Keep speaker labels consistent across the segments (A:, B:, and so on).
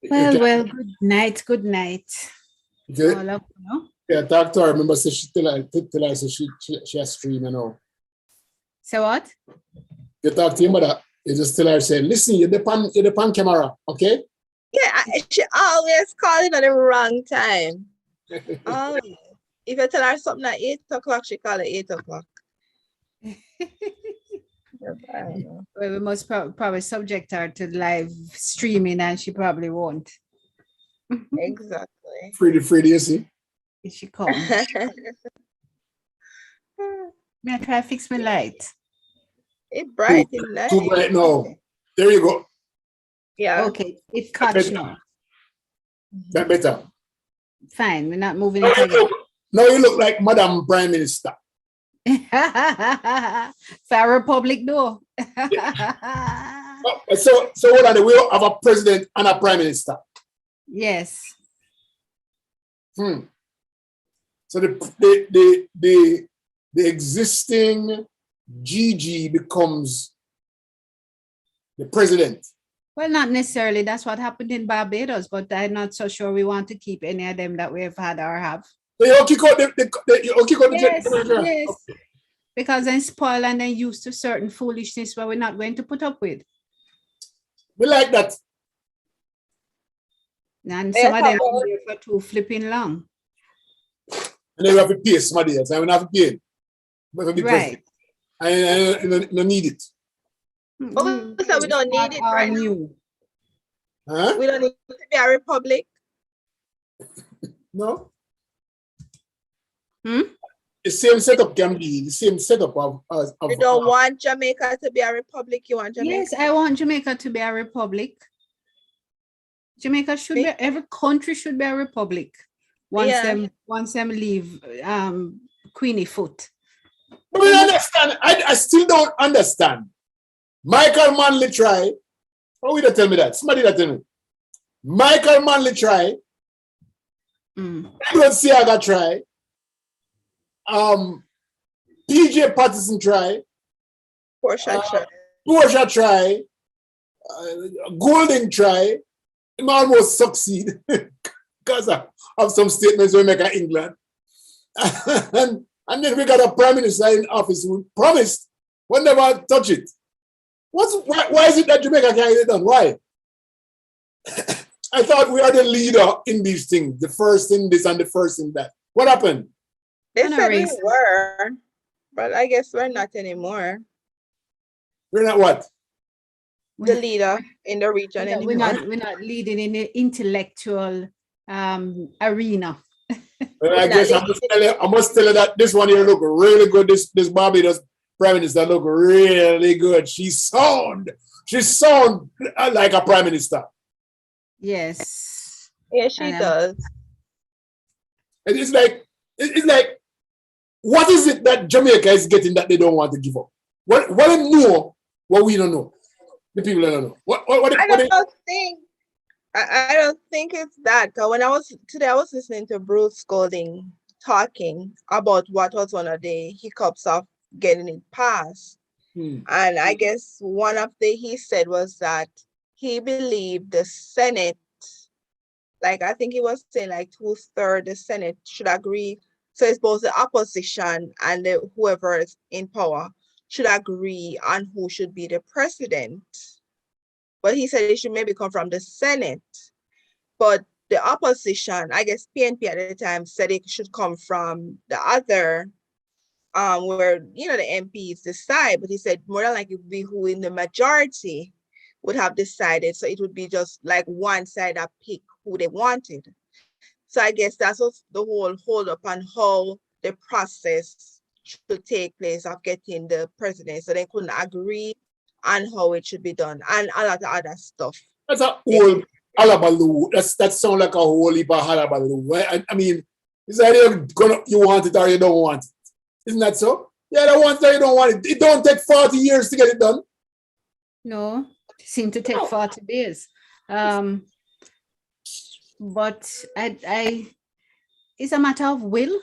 A: Well, good night, good night.
B: Okay.
A: All of you know.
B: Yeah, talk to her. Remember, say she tell her so she has stream, you know.
A: So what?
B: You talk to your mother, you just tell her, say, listen, you're the pan camera, okay?
C: Yeah, she always calling at the wrong time. Always. If you tell her something at 8 o'clock, she call at 8 o'clock.
A: Well, we must probably subject her to live streaming, and she probably won't.
C: Exactly.
B: Freddie, you see?
A: If she comes. May I try to fix my light?
C: It's bright in light.
B: Too bright now. There you go.
C: Yeah.
A: Okay, it catch now.
B: That better.
A: Fine, we're not moving it again.
B: Now you look like Madam Prime Minister.
A: For a republic, though.
B: So what are the we have a president and a prime minister?
A: Yes.
B: So the existing GG becomes the president.
A: Well, not necessarily. That's what happened in Barbados, but I'm not so sure we want to keep any of them that we've had or have.
B: So you kick out
A: Yes,
B: the
A: yes. Because then spoil and then used to certain foolishness where we're not going to put up with.
B: We like that.
A: And some of them are there for too flipping long.
B: And then we have to pay somebody else. And we have to pay. We have to be
A: Right.
B: president. I don't need it.
C: Oh, so we don't need it right now.
B: Huh?
C: We don't need to be a republic.
B: No. The same setup can be the same setup of
C: You don't want Jamaica to be a republic. You want Jamaica.
A: Yes, I want Jamaica to be a republic. Jamaica should be, every country should be a republic once them leave Queenie foot.
B: But we understand. I still don't understand. Michael Manley try. How will you tell me that? Somebody that tell me. Michael Manley try. Edward Siaga try. PJ Patterson try.
C: Portia try.
B: Portia try. Golding try. He almost succeed because of some statements we make in England. and then we got a prime minister in office who promised we'll never touch it. Why is it that Jamaica can't get it done? Why? I thought we are the leader in these things, the first in this and the first in that. What happened?
C: They said we were, but I guess we're not anymore.
B: We're not what?
C: The leader in the region anymore.
A: We're not leading in the intellectual arena.
B: Well, I guess I must tell you that this one here look really good. This Barbados prime minister look really good. She sound like a prime minister.
A: Yes.
C: Yeah, she does.
B: And it's like, what is it that Jamaica is getting that they don't want to give up? What they know, what we don't know. The people don't know.
C: I don't think it's that. When I was listening to Bruce Golding talking about what was one of the hiccups of getting it passed. And I guess one of he said was that he believed the Senate, like I think he was saying like 2/3 the Senate should agree. So it's both the opposition and whoever is in power should agree on who should be the president. But he said it should maybe come from the Senate. But the opposition, I guess PNP at the time, said it should come from the other, where, the MPs decide. But he said more than likely it would be who in the majority would have decided. So it would be just like one side that pick who they wanted. So I guess that's what the whole hold up on how the process should take place of getting the president. So they couldn't agree on how it should be done and a lot of other stuff.
B: That's a whole alabaloo. That sounds like a whole heap of alabaloo. I mean, it's either you want it or you don't want it. Isn't that so? Yeah, you want it or you don't want it. It don't take 40 years to get it done.
A: No, it seemed to take 40 days. But it's a matter of will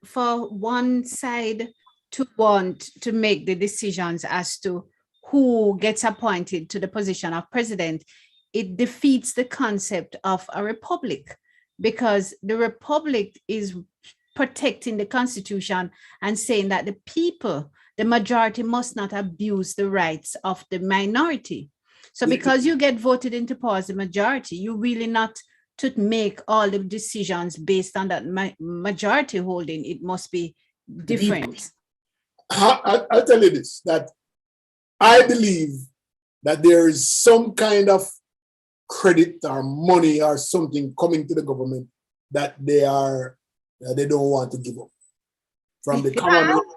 A: for one side to want to make the decisions as to who gets appointed to the position of president, it defeats the concept of a republic, because the republic is protecting the Constitution and saying that the people, the majority, must not abuse the rights of the minority. So because you get voted into power as the majority, you really not to make all the decisions based on that majority holding. It must be different.
B: I'll tell you this, that I believe that there is some kind of credit or money or something coming to the government that they don't want to give up from the Commonwealth.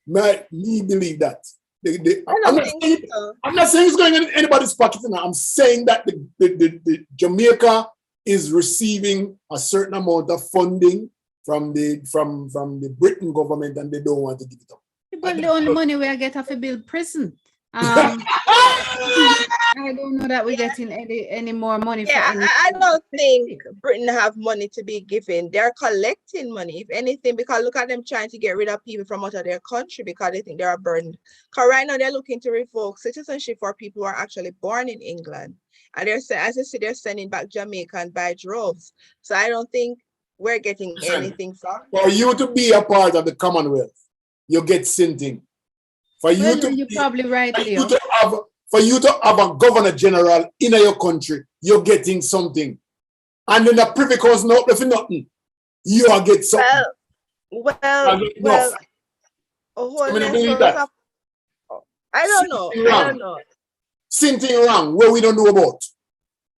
B: Me believe that. I'm not saying it's going in anybody's pocket. I'm saying that the Jamaica is receiving a certain amount of funding from the Britain government, and they don't want to give it up.
A: But the only money we get off a build prison. I don't know that we're getting any more money.
C: Yeah, I don't think Britain have money to be given. They're collecting money, if anything, because look at them trying to get rid of people from out of their country because they think they are burdened. Because right now they're looking to revoke citizenship for people who are actually born in England. And they're, as I see, they're sending back Jamaicans by droves. So I don't think we're getting anything from
B: for you to be a part of the Commonwealth. You get something. For you
A: you're probably right, Leo.
B: For you to have a governor general in your country, you're getting something. And then the Privy Council not for nothing. You are getting something.
C: Well,
B: I
C: don't know.
B: Something wrong where we don't know about.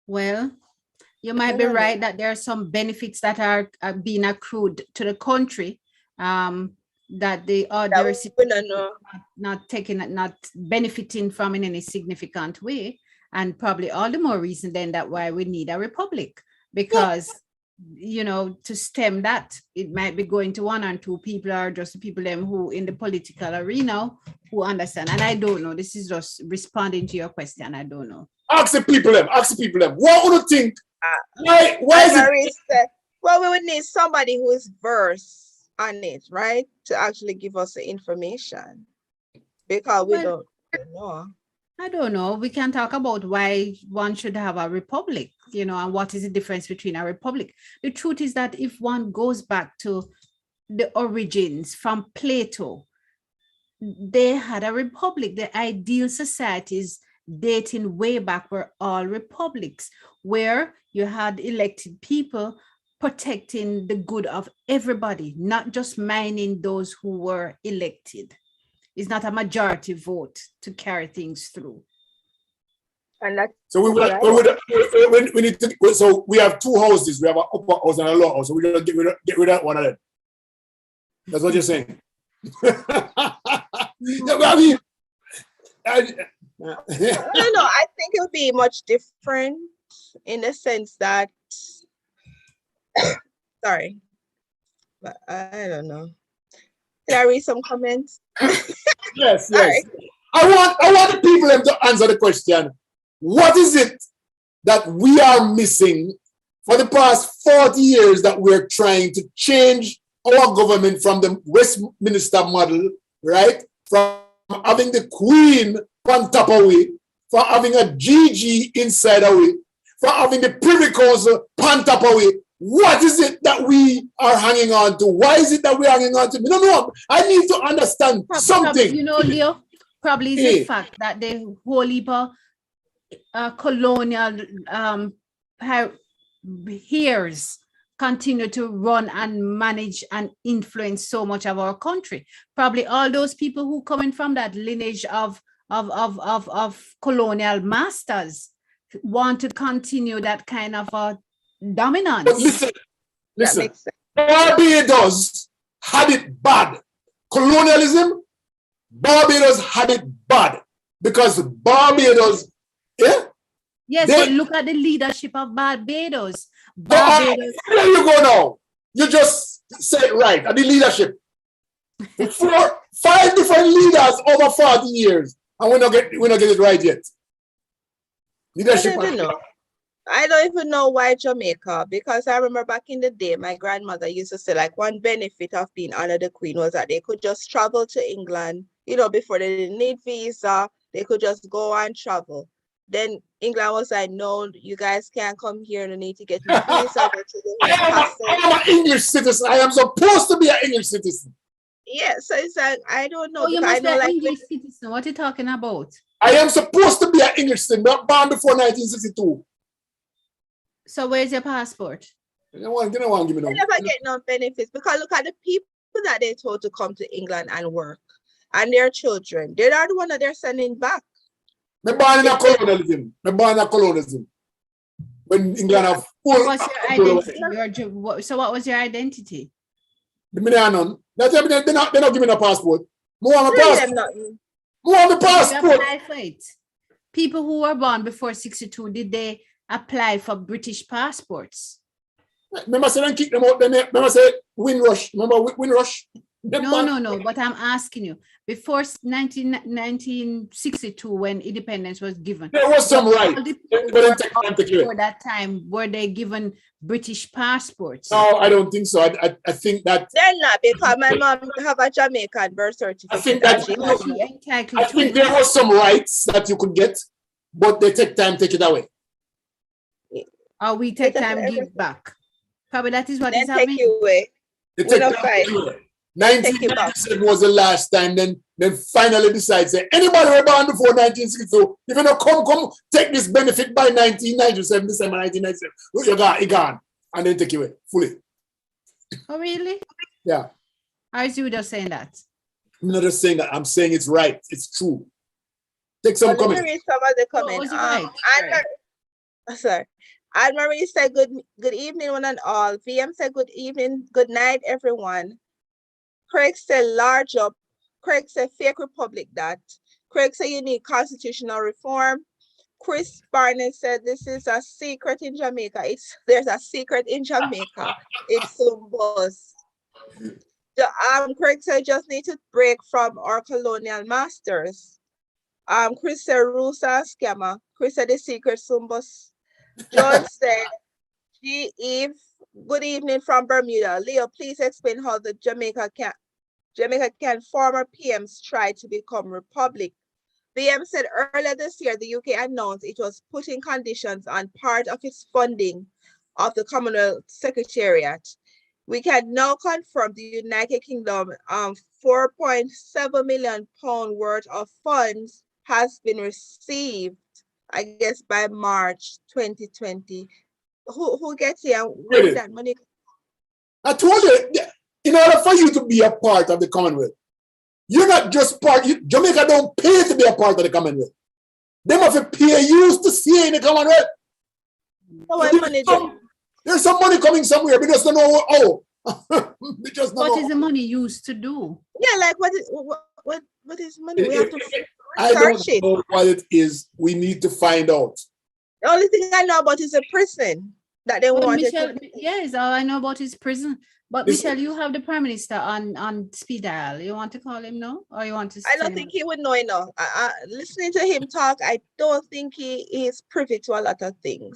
A: Well, you might be right that there are some benefits that are being accrued to the country. That the other not benefiting from in any significant way, and probably all the more reason then that why we need a republic, because to stem that, it might be going to one or two people, or just the people them who in the political arena who understand. And I don't know, this is just responding to your question. I don't know.
B: Ask the people them. What would you think? Why is it?
C: Well, we would need somebody who is versed on it, right, to actually give us the information, because we don't know.
A: I don't know. We can talk about why one should have a republic, and what is the difference between a republic. The truth is that if one goes back to the origins from Plato, they had a republic. The ideal societies dating way back were all republics, where you had elected people protecting the good of everybody, not just mining those who were elected. It's not a majority vote to carry things through.
C: And that's
B: so we need to. So we have two houses. We have an upper house and a lower house. So we're gonna get rid of one of them. That's what you're saying.
C: I don't know. I think it would be much different in the sense that. Sorry, but I don't know. Can I read some comments?
B: Yes. I want the people to answer the question. What is it that we are missing for the past 40 years that we're trying to change our government from the Westminster model, right? From having the Queen on top of it, for having a GG inside of it, for having the Privy Council on top of it. What is it that we are hanging on to? Why is it that we're hanging on to? No. I need to understand something.
A: Leo, probably is the fact that the whole heap of colonial heirs continue to run and manage and influence so much of our country. Probably all those people who coming from that lineage of colonial masters want to continue that kind of dominance.
B: But listen. Barbados had it bad. Colonialism, Barbados had it bad because Barbados,
A: Yes, but look at the leadership of Barbados.
B: There you go now. You just said it right. And the leadership. 5 different leaders over 40 years, and we're not get it right yet. Leadership.
C: I don't even know why Jamaica, because I remember back in the day, my grandmother used to say like one benefit of being under the Queen was that they could just travel to England, before they didn't need visa, they could just go and travel. Then England was like, no, you guys can't come here. You need to get your visa.
B: I am an English citizen. I am supposed to be an English citizen.
C: Yeah, so it's like, I don't know.
A: Oh, you must
C: I know,
A: be an
C: like,
A: English citizen. What are you talking about?
B: I am supposed to be an English citizen, not born before 1962.
A: So where's your passport?
B: You don't want to give me no.
C: they never get no benefits, because look at the people that they told to come to England and work, and their children. They're not the one that they're sending back.
B: I'm born in a colonialism. I'm born in a colonialism. When England have full.
A: What's your identity? So what was your identity?
B: They're not giving me a passport. More on a passport. More on the passport.
A: Apply for it. People who were born before 62, did they apply for British passports?
B: Remember, say and kick them out. Remember, say Windrush. Remember Windrush?
A: No. But I'm asking you, before 1962, when independence was given,
B: there was some right.
A: Before that time, were they given British passports?
B: No, I don't think so. I think that
C: they're not, because my mom have a Jamaican birth certificate.
B: I think that I think there was some rights that you could get, but they take time to take it away.
A: Or we take time to give back. Probably that is what is happening.
C: Take you away.
B: They take time to give away. 1997 was the last time. Then finally decide, say, anybody who born before 1962, if you don't come take this benefit by 1997, December 1997, you're gone. And then take you away fully.
A: Oh, really?
B: Yeah.
A: How is you just saying that?
B: I'm not just saying that. I'm saying it's right. It's true. Take some comments.
C: Let me read some of the comments. Sorry. Anne-Marie said, good evening, one and all. VM said, good evening, good night, everyone. Craig said, large up. Craig said, fake republic that. Craig said, you need constitutional reform. Chris Barnett said, this is a secret in Jamaica. There's a secret in Jamaica. It's so boss. Craig said, just need to break from our colonial masters. Chris said, Rusa scammer. Chris said, the secret Sumbus. John said, Eve, good evening from Bermuda. Leo, please explain how the Jamaica can former PMs try to become republic. BM said earlier this year, the UK announced it was putting conditions on part of its funding of the Commonwealth Secretariat. We can now confirm the United Kingdom 4.7 million pound worth of funds has been received, I guess, by March 2020. Who gets here? Where is that money?
B: I told you, in order for you to be a part of the Commonwealth, you're not just part. Jamaica don't pay to be a part of the Commonwealth. They must pay you to stay in the Commonwealth. There's some money coming somewhere. We just don't know how.
A: What is the money used to do?
C: Yeah, like what is money? We have to
B: I don't know what it is. We need to find out.
C: The only thing I know about is a prison that they wanted
A: Michelle,
C: to.
A: yes, all I know about is prison. But Michelle, you have the Prime Minister on speed dial. You want to call him now? Or you want to
C: I don't think he would know enough. Listening to him talk, I don't think he is privy to a lot of things.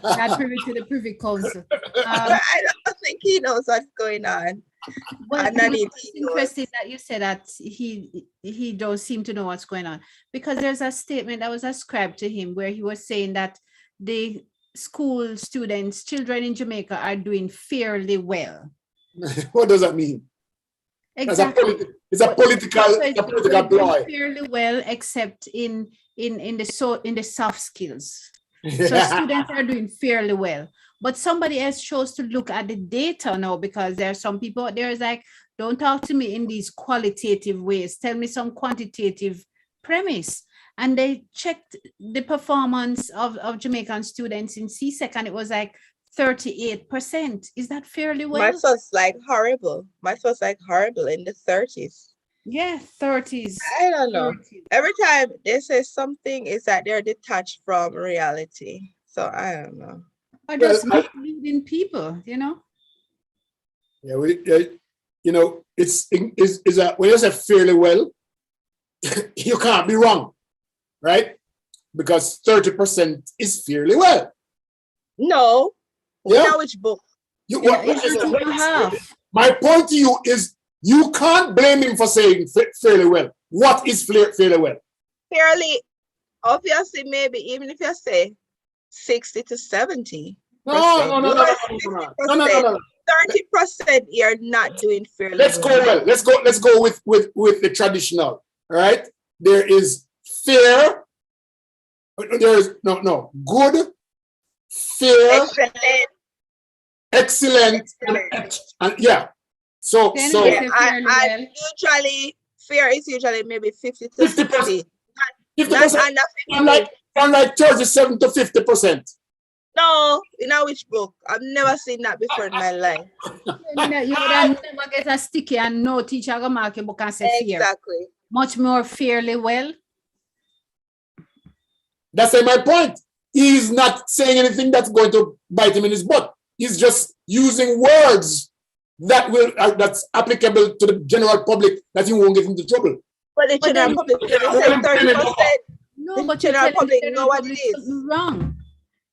A: Not privy to the Privy Council.
C: I don't think he knows what's going on.
A: Well, it's interesting that you said that he don't seem to know what's going on, because there's a statement that was ascribed to him where he was saying that the school students, children in Jamaica are doing fairly well.
B: What does that mean?
A: Exactly.
B: It's a political ploy.
A: Fairly well, except in the soft skills. So students are doing fairly well. But somebody else chose to look at the data now, because there are some people out there is like, don't talk to me in these qualitative ways. Tell me some quantitative premise. And they checked the performance of Jamaican students in CSEC, and it was like 38%. Is that fairly well?
C: My was like horrible. My was like horrible in the 30s.
A: Yeah, 30s.
C: I don't know.
A: 30s.
C: Every time they say something, is that they're detached from reality. So I don't know.
A: Or just misleading people, you know?
B: Yeah, it's when you say fairly well, you can't be wrong, right? Because 30% is fairly well.
C: No.
B: Yeah.
C: Know which book?
B: My point to you is, you can't blame him for saying fairly well. What is fairly well?
C: Fairly, obviously, maybe even if you say 60 to 70%.
B: No.
C: 30% you're not doing fairly
B: Let's go well. Let's go with the traditional. All right. There is fair. There is good, fair, excellent. And yeah. So
C: yeah, and usually fair is usually maybe 50 to 60.
B: 50%. Unlike 37 to 50%.
C: No, in which book? I've never seen that before in my life.
A: You would never get a sticky and no teacher go mark a book and say fair.
C: Exactly.
A: Much more fairly well.
B: That's my point. He's not saying anything that's going to bite him in his butt. He's just using words that that's applicable to the general public that he won't get into trouble.
C: But the general public, 30%.
A: No, but
C: the general public know what it is.
A: Wrong.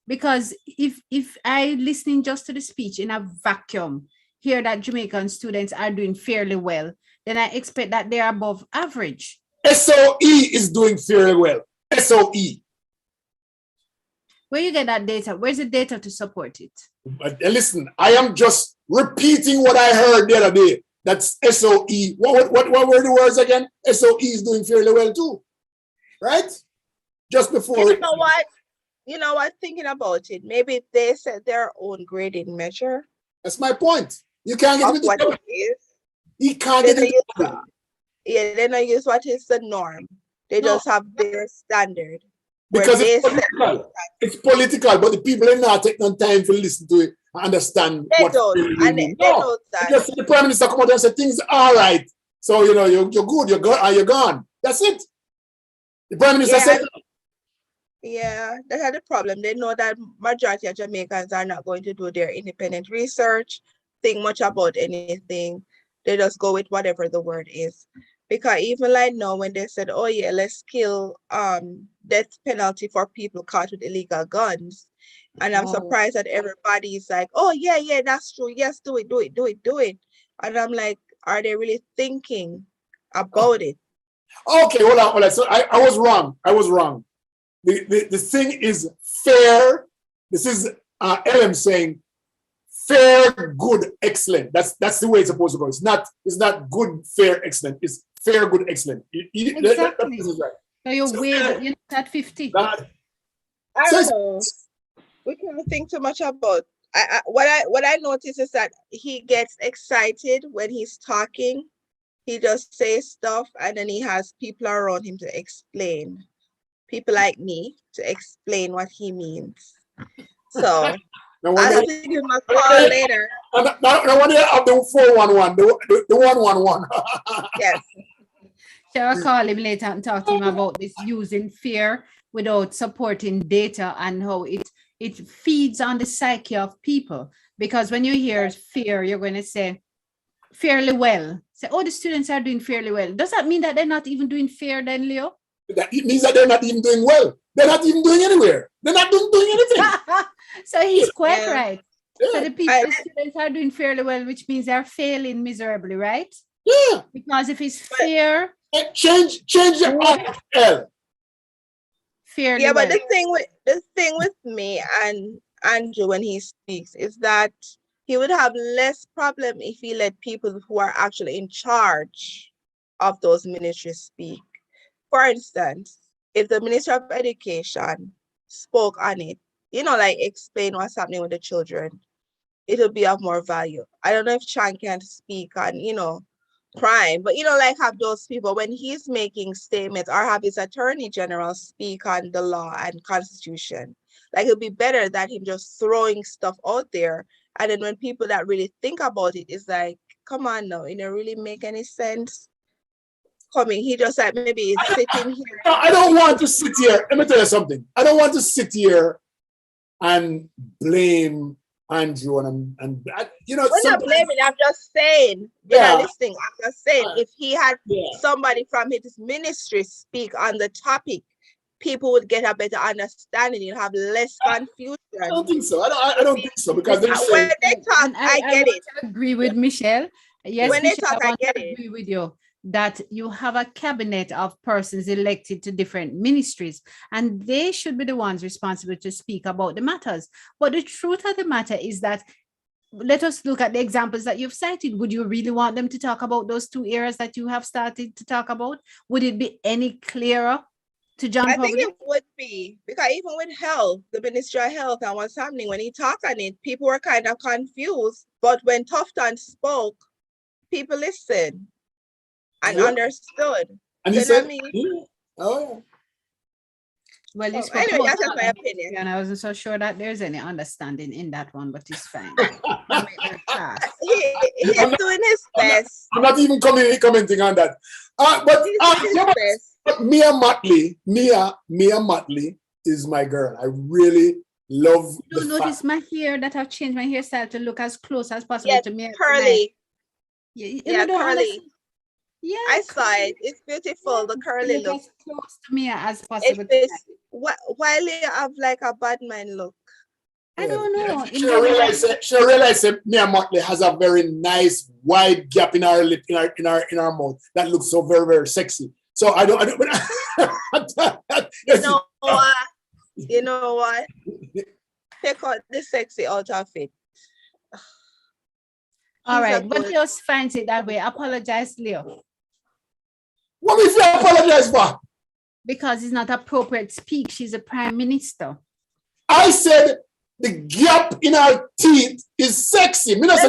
A: Because if I listening just to the speech in a vacuum, hear that Jamaican students are doing fairly well, then I expect that they're above average.
B: SOE is doing fairly well. SOE.
A: Where you get that data? Where's the data to support it?
B: But listen, I am just repeating what I heard the other day. That's SOE. What were the words again? SOE is doing fairly well too. Right? Just before.
C: You know what? Thinking about it, maybe they set their own grading measure.
B: That's my point. You can't get into
C: what it is.
B: He can't get into
C: yeah, they don't use what is the norm. They just have their standard.
B: Because it's political, but the people are not taking no time to listen to it and understand
C: they
B: what
C: don't. And they don't that.
B: Just the Prime Minister come out and say things are all right. So you're good, you're gone. That's it. The Prime Minister said
C: yeah, that had a problem. They know that majority of Jamaicans are not going to do their independent research, think much about anything. They just go with whatever the word is. Because even like now when they said, oh yeah, let's kill death penalty for people caught with illegal guns. And I'm surprised that everybody's like, oh yeah, that's true. Yes, do it. And I'm like, are they really thinking about it?
B: Okay, hold on. So I was wrong. The thing is fair. This is LM saying fair, good, excellent. That's the way it's supposed to go. It's not good, fair, excellent. It's fair, good, excellent.
A: Exactly.
B: That is right.
A: So you're at 50.
C: I don't know. We can't think too much about. What I notice is that he gets excited when he's talking. He just says stuff and then he has people around him to explain. People like me to explain what he means. So I'll give him a call later.
B: No wonder you have the 411, the 111.
C: Yes.
A: Shall I call him later and talk to him about this using fear without supporting data and how it feeds on the psyche of people? Because when you hear fear, you're going to say fairly well. Say, oh, the students are doing fairly well. Does that mean that they're not even doing fair then, Leo?
B: It means that they're not even doing well. They're not even doing anywhere. They're not doing anything.
A: So he's quite right.
B: Yeah.
A: So the students are doing fairly well, which means they're failing miserably, right?
B: Yeah.
A: Because if it's fair,
B: change the L.
A: Fairly
C: yeah, but
A: well.
C: the thing with me and Andrew when he speaks is that he would have less problem if he let people who are actually in charge of those ministries speak. For instance, if the Minister of Education spoke on it, like explain what's happening with the children, it will be of more value. I don't know if Chan can speak on, crime, but, like have those people when he's making statements or have his Attorney General speak on the law and Constitution. Like it'll be better than him just throwing stuff out there. And then when people that really think about it, it's like, come on now, it don't really make any sense. He just like maybe sitting here.
B: I don't want to sit here. Let me tell you something. I don't want to sit here and blame Andrew and
C: We're not blaming. I'm just saying. You're not listening. I'm just saying. If he had somebody from his ministry speak on the topic, people would get a better understanding. You'll have less confusion.
B: I don't think so. I don't think so because
C: when they talk, I get it.
A: I agree with Michelle. Yes,
C: when
A: Michelle,
C: they talk, I get
A: agree
C: it.
A: with you. that you have a cabinet of persons elected to different ministries, and they should be the ones responsible to speak about the matters. But the truth of the matter is that, let us look at the examples that you've cited. Would you really want them to talk about those two areas that you have started to talk about? Would it be any clearer to John
C: I think
A: public?
C: it would be, because even with health, the Ministry of Health and what's happening, when he talked on it, people were kind of confused. But when Tufton spoke, people listened and understood.
B: And he
C: You know what
B: said,
C: I mean?
B: yeah. Oh, yeah.
A: Well, you
C: So
A: spoke
C: anyway,
A: about
C: that's just my opinion.
A: and I wasn't so sure that there's any understanding in that one, but it's fine. I'll make that pass.
C: He's doing his best.
B: I'm not even commenting on that. But Mia Motley is my girl. I really love
A: You don't notice my hair that I've changed my hairstyle to look as close as possible to me.
C: Curly.
A: Yeah,
C: curly.
A: Yeah,
C: I saw it. It's beautiful. The curly look.
A: As close to me as possible.
C: While you have like a bad man look.
A: I don't know.
B: She realized that Mia Motley has a very nice wide gap in her lip, in her mouth that looks so very, very sexy. So I don't
C: you know what? Take out the sexy out of it.
A: All right, but Leo's finds it that way. Apologize, Leo.
B: What if you apologize for?
A: Because it's not appropriate speak. She's a prime minister.
B: I said the gap in her teeth is sexy. Let's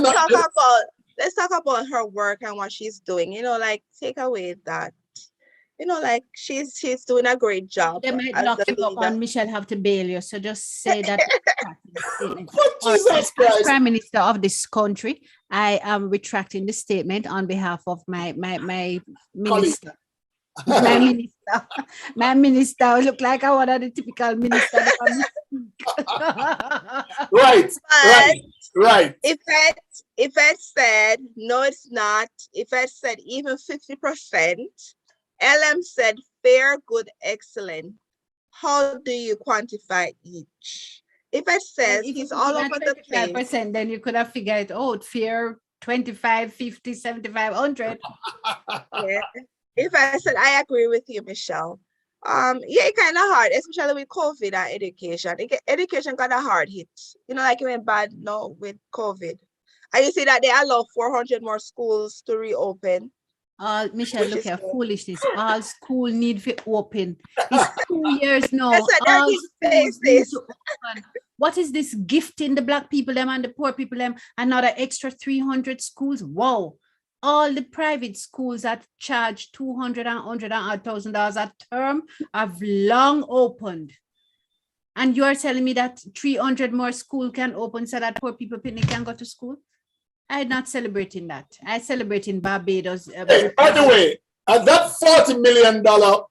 C: talk about her work and what she's doing. You know, like take away that. You know, like she's doing a great job.
A: They might lock you up and Michelle have to bail you. So just say that.
B: Jesus Christ.
A: As Prime Minister of this country, I am retracting the statement on behalf of my minister. My minister look like I one of the typical minister.
B: Right.
C: If I said no, it's not. If I said even 50%, LM said fair, good, excellent. How do you quantify each? If I said he's all over the place,
A: then you could have figured it out. Fair, 25, 50, 75, 100.
C: Yeah. If I said I agree with you, Michelle. It's kind of hard, especially with COVID and education. Education got a hard hit. You know, like it went bad now with COVID. And you see that they allow 400 more schools to reopen.
A: Michelle, look at foolishness. All school need to open. It's 2 years now. All schools need to open. What is this gifting the black people them and the poor people them another extra 300 schools? Wow. All the private schools that charge $200 and $100,000 a term have long opened. And you are telling me that 300 more schools can open so that poor people can go to school? I'm not celebrating that. I celebrate in Barbados.
B: By the way, that $40 million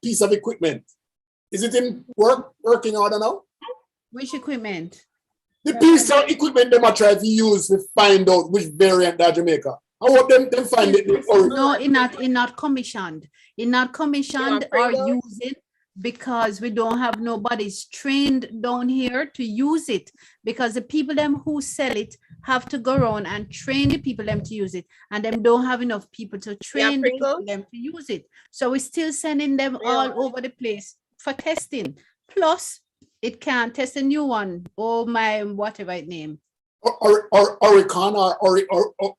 B: piece of equipment, is it in working order now?
A: Which equipment?
B: The piece of equipment they might try to use to find out which variant that Jamaica. I want them to find it.
A: No, it's not commissioned. It's not commissioned or used because we don't have nobody's trained down here to use it, because the people them who sell it have to go around and train the people them to use it, and them don't have enough people to train the people them to use it. So we're still sending them all over the place for testing. Plus, it can't test a new one. Oh my, whatever it name.
B: Or Oricon or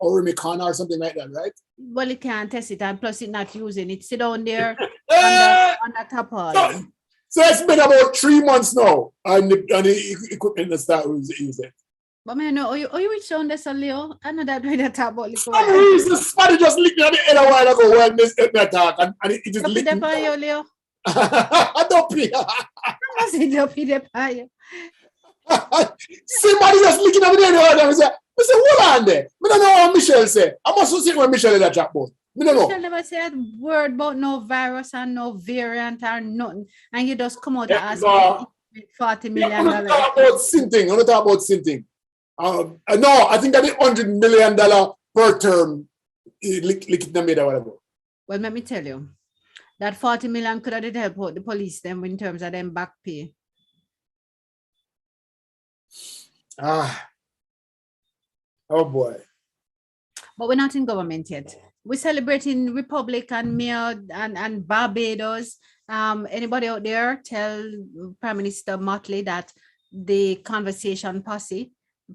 B: Orimicon or something like that, right?
A: Well, it can't test it, and plus it's not using it. Sit down there on the top of it.
B: So it's been about 3 months now, and the equipment that start using.
A: But man, no, you reach down there, Leo. I know that when you talk about liquor.
B: Some reason, somebody just licked me on the head a while ago when this talk, and it just licked me.
A: Leo.
B: I don't pay.
A: I said, don't pay the pie.
B: Somebody just looking at me there and say, hold on there. I don't know what Michelle said. I must see what Michelle in that chat board. I don't know.
A: Michelle never said a word about no virus and no variant or nothing. And you just come out and ask me $40 million.
B: I'm not talking about synthing. No, I think that the $100 million per term lick them or whatever.
A: Well, let me tell you, that 40 million could have helped out the police them in terms of them back pay.
B: Oh boy.
A: But we're not in government yet. we're celebrating Republic and Mayor and Barbados. Anybody out there tell Prime Minister Motley that the conversation posse,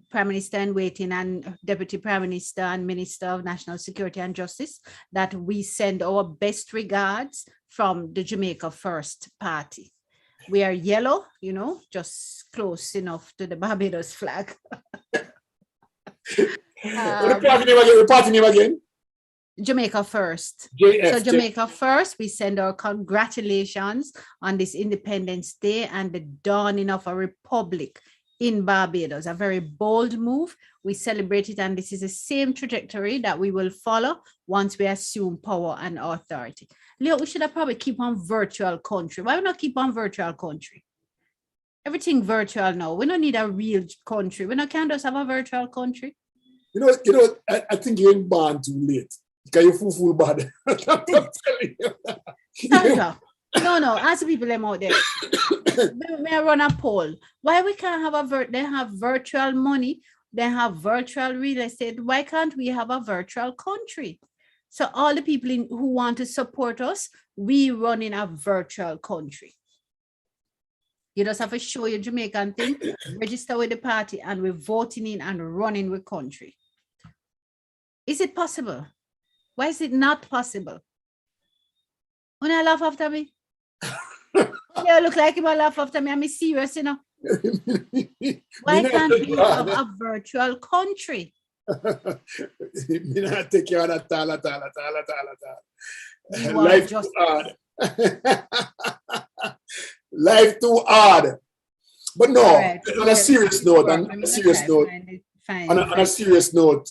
A: Prime Minister in waiting and Deputy Prime Minister and Minister of National Security and Justice, that we send our best regards from the Jamaica First Party. We are yellow, you know, just close enough to the Barbados flag.
B: The party name again?
A: Jamaica First.
B: JF,
A: So Jamaica First, we send our congratulations on this Independence Day and the dawning of a republic in Barbados. A very bold move. We celebrate it, and this is the same trajectory that we will follow once we assume power and authority. Leo, we should have probably keep on virtual country. Why not keep on virtual country? Everything virtual now. We don't need a real country. We can't just have a virtual country.
B: You know, I think you're born too late. Because you're full bad. I'm telling you.
A: Sandra, no, ask people them out there. May I run a poll? Why we can't have they have virtual money, they have virtual real estate. Why can't we have a virtual country? So all the people who want to support us, we run in a virtual country. You just have to show your Jamaican thing, register with the party, and we're voting in and running with country. Is it possible? Why is it not possible? When I laugh after me, yeah, look like him laugh after me. I'm serious, you know. Why can't we have a virtual country?
B: Me not take you on a tala.
A: You are
B: Life
A: just
B: too hard. Life too hard. But no,
A: right.
B: on a serious note,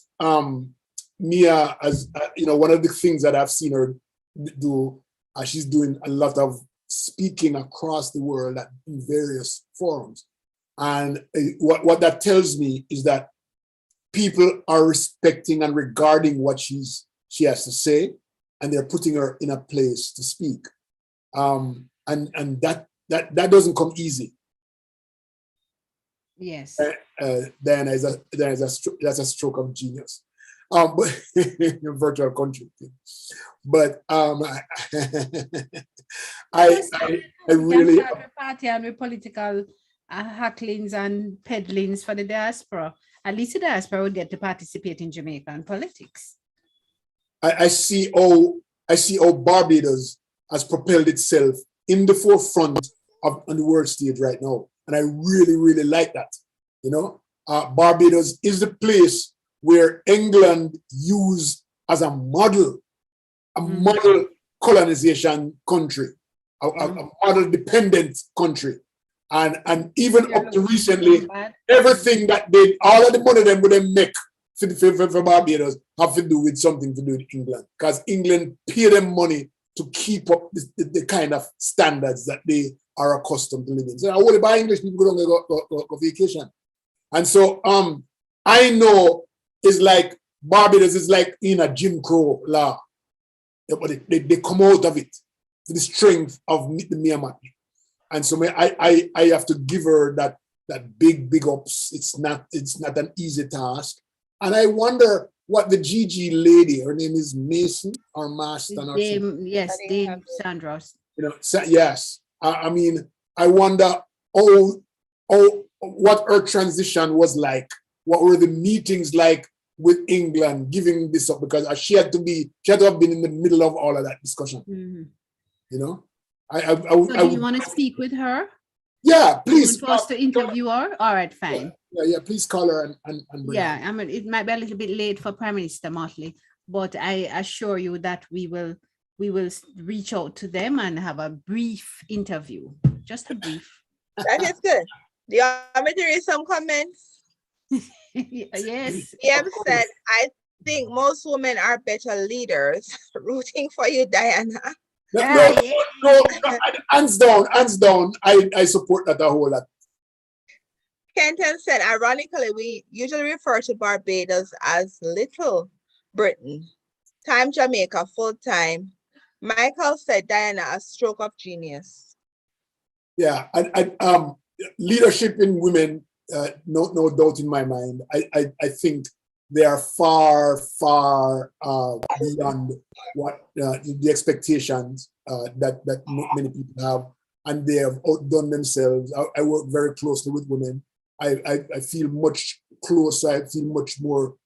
B: Mia, as you know, one of the things that I've seen her do, she's doing a lot of speaking across the world in various forums. And what that tells me is that people are respecting and regarding what she has to say, and they're putting her in a place to speak. And that doesn't come easy.
A: Yes.
B: That's a stroke of genius. But virtual country thing. But I really
A: party and with political hacklings and peddlings for the diaspora. At least the diaspora would get to participate in Jamaican politics.
B: I see how Barbados has propelled itself in the forefront on the world stage right now, and I really, really like that. You know, Barbados is the place where England used as a model colonization country, a model dependent country. And even up to recently, everything that all of the money them would make for Barbados have to do with something to do with England. Because England pay them money to keep up the kind of standards that they are accustomed to living. So I only buy English people go vacation. And so I know it's like Barbados is like in a Jim Crow law. Yeah, but they come out of it to the strength of the Myanmar. And so I have to give her that big ups. It's not an easy task. And I wonder what the GG lady, her name is Mason or Marston.
A: Yes, Dame Sandros.
B: You know, yes. I mean, I wonder what her transition was like. What were the meetings like with England giving this up? Because she had to have been in the middle of all of that discussion. Mm-hmm. You know?
A: Do you want to speak with her?
B: Yeah, please.
A: You want us to interview her? All right, fine.
B: Yeah, please call her and bring her.
A: I mean, it might be a little bit late for Prime Minister Motley, but I assure you that we will reach out to them and have a brief interview. Just a brief.
C: That is good. Do you want me to read some comments?
A: Yes.
C: Ian said, I think most women are better leaders. Rooting for you, Dianna.
B: No, hands down. I support that a whole lot.
C: Kenton said, ironically, we usually refer to Barbados as Little Britain. Time Jamaica, full time. Michael said, Dianna, a stroke of genius.
B: Yeah, and leadership in women, no doubt in my mind. I think they are far, far beyond what the expectations that many people have, and they have outdone themselves. I work very closely with women. I feel much closer. I feel much more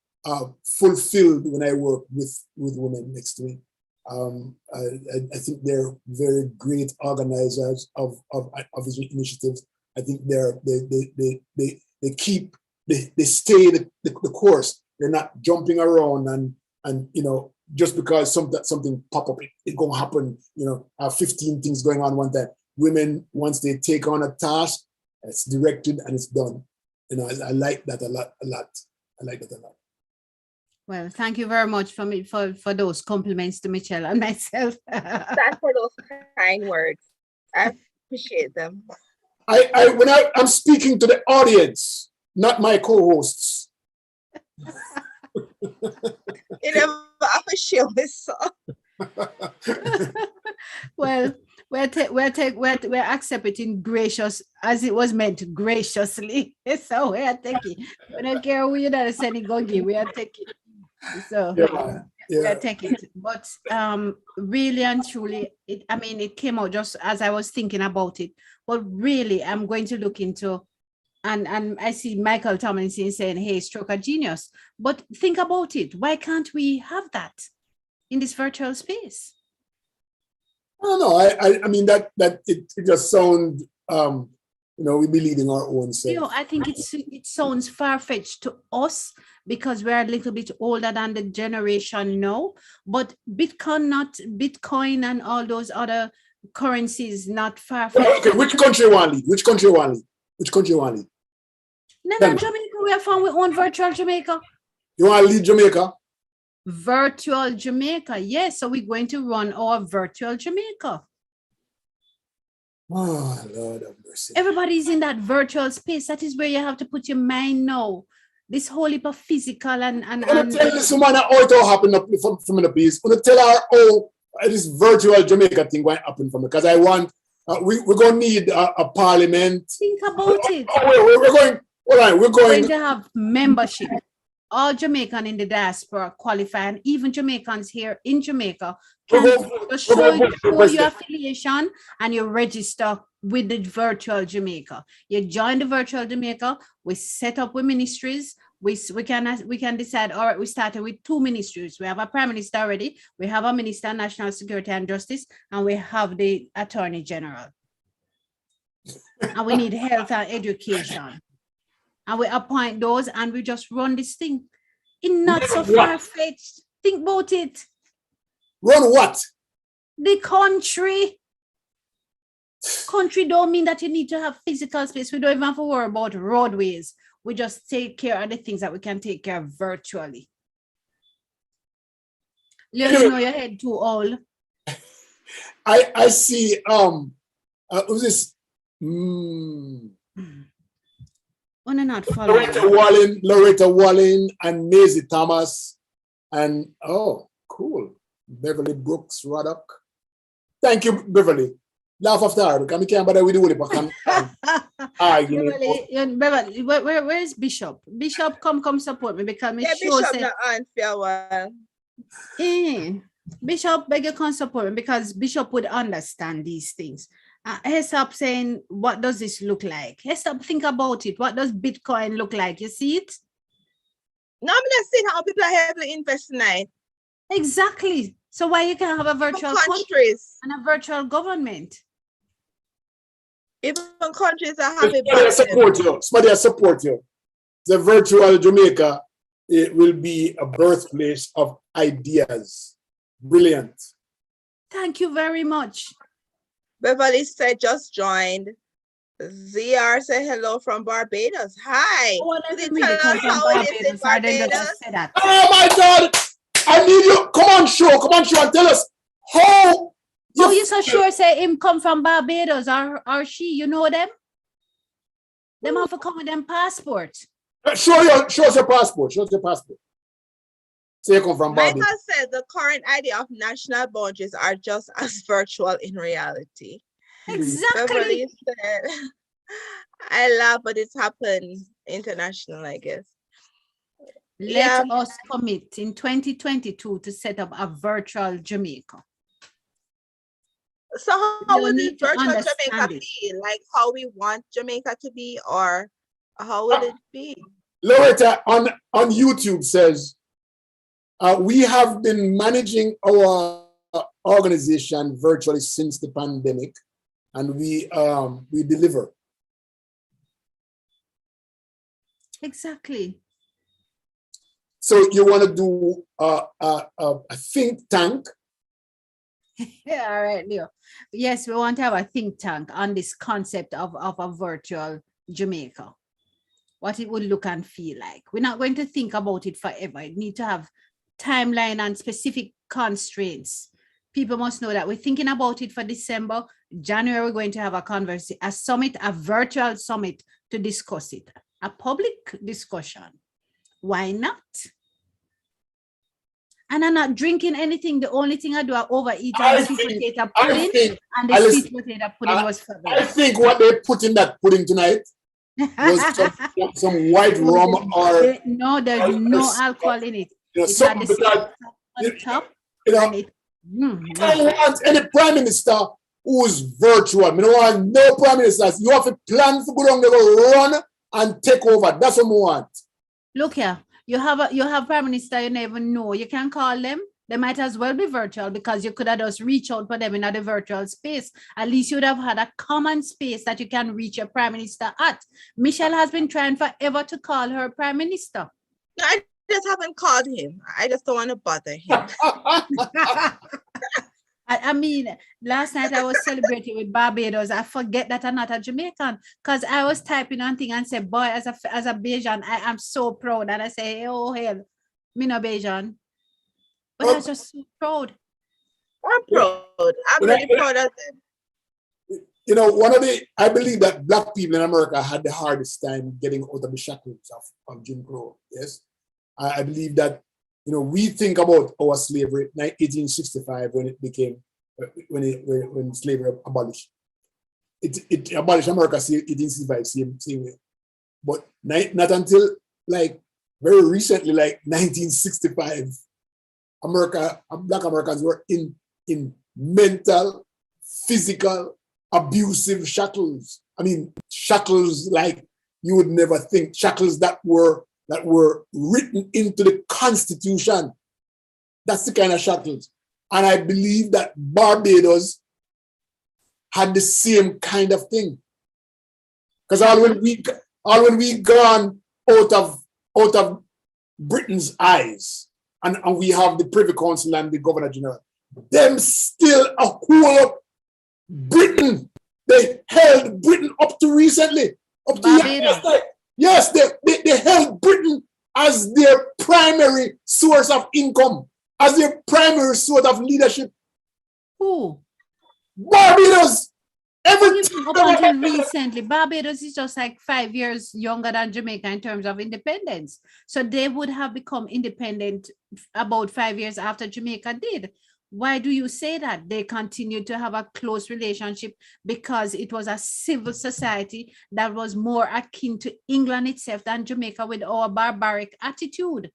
B: fulfilled when I work with women next to me. I think they're very great organizers of these initiatives. I think they stay the course. They're not jumping around and just because something pop up, it gonna happen. 15 things going on one time. Women, once they take on a task, it's directed and it's done. I like that a lot. I like that a lot.
A: Well, thank you very much for those compliments to Michelle and myself.
C: Thanks for those kind words. I appreciate them.
B: I'm speaking to the audience, not my co-hosts.
C: You never appreciate this.
A: Well, we're accepting gracious as it was meant graciously. So we are taking. We don't care who you are sending gogi. We are taking. So we are taking. But really and truly, it came out just as I was thinking about it. But really, I'm going to look into. And I see Michael Tomlinson saying, "Hey, stroke a genius." But think about it. Why can't we have that in this virtual space?
B: I don't know. I mean that it just sounds we be leading our own self.
A: I think it sounds far-fetched to us because we're a little bit older than the generation now. But Bitcoin and all those other currencies not far-fetched.
B: Okay, which country want to lead? Which country want to lead?
A: No, Jamaica. We are found with one virtual Jamaica.
B: You want to lead Jamaica?
A: Virtual Jamaica, yes. So we're going to run our virtual Jamaica.
B: Oh, Lord have mercy.
A: Everybody's in that virtual space. That is where you have to put your mind now. This whole heap of physical and
B: I'm going to tell this woman how it all happened from the piece. I'm going to tell her how this virtual Jamaica thing going to happen for me, because I want, we're going to need a parliament.
A: Think about it.
B: We're going
A: to have membership. All Jamaican in the diaspora qualify, and even Jamaicans here in Jamaica can show your affiliation and you register with the virtual Jamaica. You join the virtual Jamaica. We set up with ministries. We can decide. All right, we started with 2 ministries. We have a prime minister already. We have a minister of national security and justice, and we have the attorney general. And we need health and education. And we appoint those and we just run this thing. It's not so far-fetched. Think about it.
B: Run what?
A: The country. Country don't mean that you need to have physical space. We don't even have to worry about roadways. We just take care of the things that we can take care of virtually. Leo, you know your head too old.
B: I see, who's this?
A: Not following.
B: Loretta Wallen and Maisie Thomas and cool, Beverly Brooks Roddock. Thank you, Beverly. Laugh after her because we can't bother with the
A: Beverly, where's Bishop? Bishop, come support me because
C: Bishop not on farewell.
A: Bishop, beg you come support me because Bishop would understand these things. Hesop saying, what does this look like? Hesop, think about it. What does Bitcoin look like? You see it?
C: No, I'm not seeing how people are heavily invest tonight.
A: Exactly. So why you can have a virtual
C: countries
A: and a virtual government?
C: Even countries that have
B: somebody support you. The virtual Jamaica, it will be a birthplace of ideas. Brilliant.
A: Thank you very much.
C: Beverly said just joined. ZR said hello from Barbados. Hi.
A: Oh
B: my God. I need you. Come on, show and tell us how.
A: You so sure say him come from Barbados or she, you know them? Them have to come with them passport.
B: Show us your passport. Show us your passport. Say you come from Barbados.
C: Michael said the current idea of national boundaries are just as virtual in reality.
A: Exactly.
C: Said, I laugh, but it's happened international, I guess.
A: Let us commit in 2022 to set up a virtual Jamaica.
C: So how would this virtual Jamaica
A: it.
C: be? Like how we want Jamaica to be, or how would it be?
B: Loretta on YouTube says, we have been managing our organization virtually since the pandemic, and we deliver.
A: Exactly.
B: So you want to do a think tank?
A: Yeah, all right, Leo. Yes, we want to have a think tank on this concept of a virtual Jamaica. What it would look and feel like. We're not going to think about it forever. It needs to have timeline and specific constraints. People must know that we're thinking about it for December. January, we're going to have a summit, a virtual summit to discuss it. A public discussion. Why not? And I'm not drinking anything. The only thing I do, I overeat and sweet potato pudding. And the sweet potato pudding was fabulous.
B: I think what they put in that pudding tonight was some white rum or...
A: No, there's no alcohol in it.
B: It's something because...
A: on top.
B: I don't want any prime minister who's virtual. I don't want no prime ministers. You have to plan for go down there, go run and take over. That's what I want.
A: Look here. You have prime minister you never know. You can call them. They might as well be virtual because you could have just reach out for them in the virtual space. At least you would have had a common space that you can reach your prime minister at. Michelle has been trying forever to call her prime minister.
C: I just haven't called him. I just don't want to bother him.
A: I mean, last night I was celebrating with Barbados. I forget that I'm not a Jamaican because I was typing on thing and said, boy, as a Bajan, I am so proud. And I say, oh, hell, me no Bajan. But I was just so proud.
C: I'm proud. I'm really proud of them.
B: You know, I believe that Black people in America had the hardest time getting out of the shackles of Jim Crow. Yes. I believe that, you know, we think about our slavery, 1865, when slavery abolished. It abolished America 1865, same way. But not until like very recently, like 1965, Black Americans were in mental, physical, abusive shackles. I mean, shackles like you would never think, shackles that were written into the Constitution. That's the kind of shackles. And I believe that Barbados had the same kind of thing. Because all when we gone out of Britain's eyes, and we have the Privy Council and the Governor General, them still hold up Britain. They held Britain up to recently. Up to yesterday. Yes, they held Britain as their primary source of income, as their primary source of leadership.
A: Who?
B: Barbados.
A: Up until recently, Barbados is just like 5 years younger than Jamaica in terms of independence. So they would have become independent about 5 years after Jamaica did. Why do you say that? They continued to have a close relationship because it was a civil society that was more akin to England itself than Jamaica with our barbaric attitude.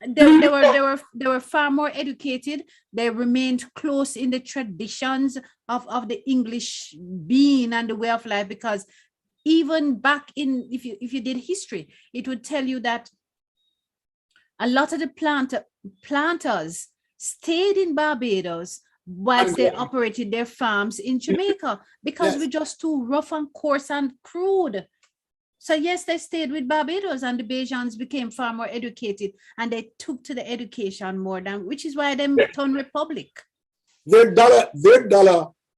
A: They were far more educated. They remained close in the traditions of the English being and the way of life, because even back in, if you did history, it would tell you that a lot of the planters stayed in Barbados whilst they operated their farms in Jamaica because we're just too rough and coarse and crude. So yes, they stayed with Barbados, and the Bajans became far more educated, and they took to the education more than, which is why they turned republic.
B: Their dollar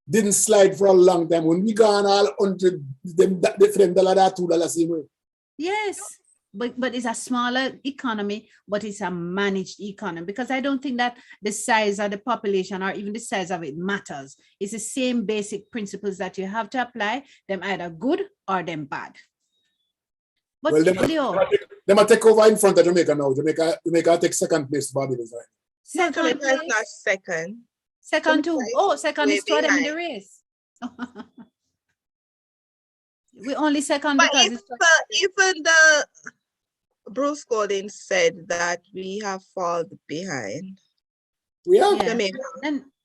B: didn't slide for a long time. When we gone all under them dollar that $2 same way.
A: Yes. But it's a smaller economy, but it's a managed economy, because I don't think that the size of the population or even the size of it matters. It's the same basic principles that you have to apply, them either good or them bad. But
B: well, they might take over in front of Jamaica now. Jamaica take second place to Barbados, right?
C: Second place? Not second.
A: Second too. Oh, second is to them in the race. We only second
C: but
A: because
C: even the Bruce Golding said that we have fallen behind.
B: We have.
A: Yeah.
C: Jamaica.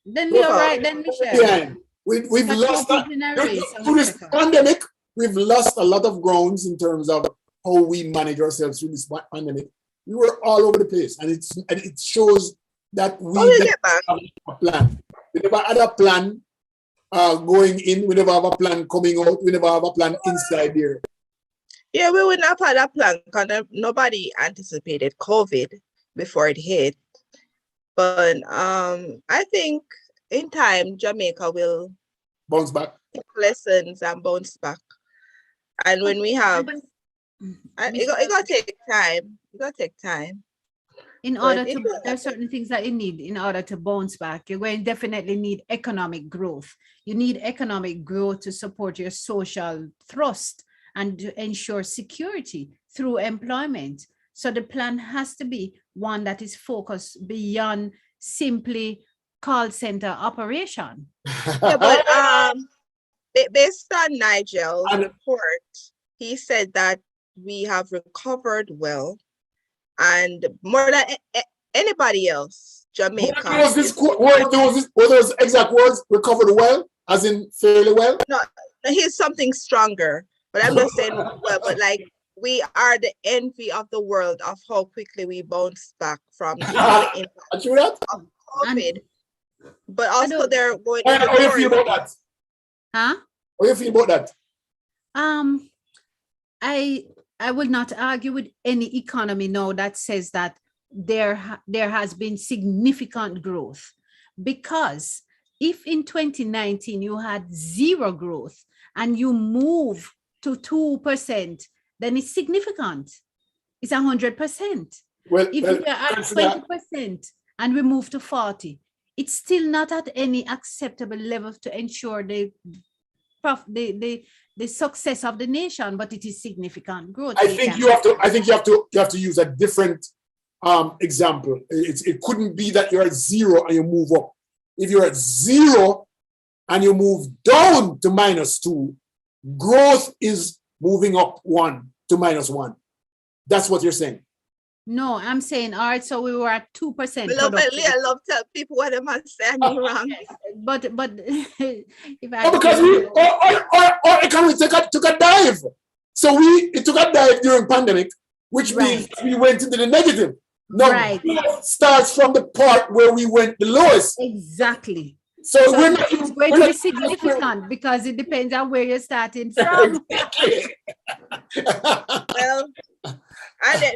A: Then you're right. Then Michelle.
B: Yeah. We've lost through this pandemic. We've lost a lot of grounds in terms of how we manage ourselves through this pandemic. We were all over the place, and it shows that we
C: get back.
B: have a plan. We never had a plan going in. We never have a plan coming out. We never have a plan inside there.
C: Yeah, we would not have had a plan because nobody anticipated COVID before it hit. But I think in time Jamaica will
B: bounce back,
C: take lessons and bounce back. And when we have, it gotta take time. It gotta take time.
A: In order to, there are certain things that you need in order to bounce back. You're going to definitely need economic growth. You need economic growth to support your social thrust and to ensure security through employment. So the plan has to be one that is focused beyond simply call center operation.
C: Yeah, but based on Nigel's report, he said that we have recovered well, and more than anybody else, Jamaica.
B: Were those exact words? Recovered well, as in fairly well?
C: No, he's something stronger. But I'm just saying, well, but like we are the envy of the world of how quickly we bounce back from the impact of COVID. But also they're going.
B: How do you feel about that?
A: Huh?
B: How do you feel about that?
A: I will not argue with any economy now that says that there has been significant growth, because if in 2019 you had zero growth and you move to 2%, then it's significant. It's 100%.
B: Well,
A: if we are at 20% and we move to 40, it's still not at any acceptable level to ensure the success of the nation, but it is significant growth.
B: I think you have to use a different example. It couldn't be that you're at zero and you move up. If you're at zero and you move down to -2, growth is moving up 1 to -1. That's what you're saying.
A: No, I'm saying, all right, so we were at 2%.
C: I love tell people what am I saying wrong.
A: But if I
B: because our economy took a dive. So it took a dive during pandemic, which means we went into the negative. No, it starts from the part where we went the lowest.
A: Exactly.
B: So
A: it's going to be significant because it depends on where you're starting from.
C: Well,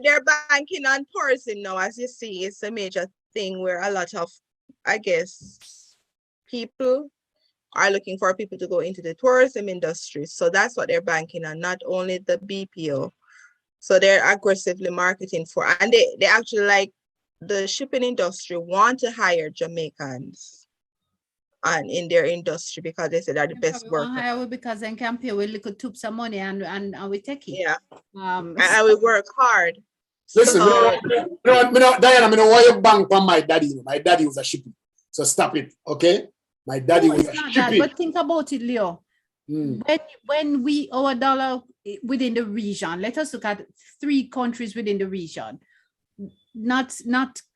C: they're banking on tourism now, as you see. It's a major thing where a lot of, I guess, people are looking for people to go into the tourism industry. So that's what they're banking on, not only the BPO. So they're aggressively marketing for, and they actually, like the shipping industry, want to hire Jamaicans and in their industry because they say they're the best workers.
A: Because then can pay with little tips some money and we take it.
C: Yeah. And we work hard.
B: Listen, Dianna, I know why you bang on my daddy. My daddy was a shipping. So stop it, okay? My daddy was a shipping.
A: But think about it, Leo. When our dollar within the region, let us look at 3 countries within the region, not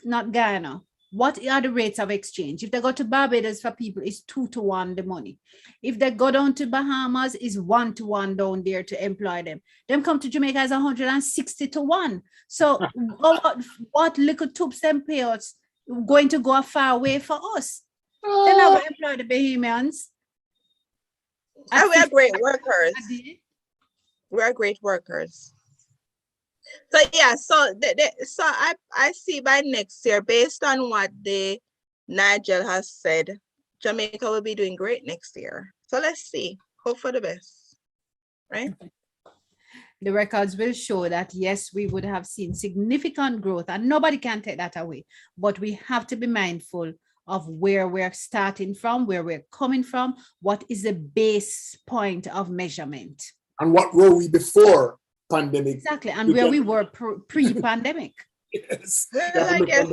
A: Guyana. What are the rates of exchange? If they go to Barbados for people, it's 2 to 1 the money. If they go down to Bahamas, it's 1 to 1 down there to employ them. Them come to Jamaica as 160 to 1. So what little tubes them pay us going to go far away for us? They're not going to employ the Bahamians.
C: And we are great workers. We are great workers. So yeah, so I see by next year, based on what Nigel has said, Jamaica will be doing great next year. So let's see. Hope for the best, right?
A: The records will show that yes, we would have seen significant growth, and nobody can take that away. But we have to be mindful of where we're starting from, where we're coming from, what is the base point of measurement,
B: and what were we before pandemic.
A: Exactly, and where we were pre-pandemic.
B: Yes.
C: Well, I guess.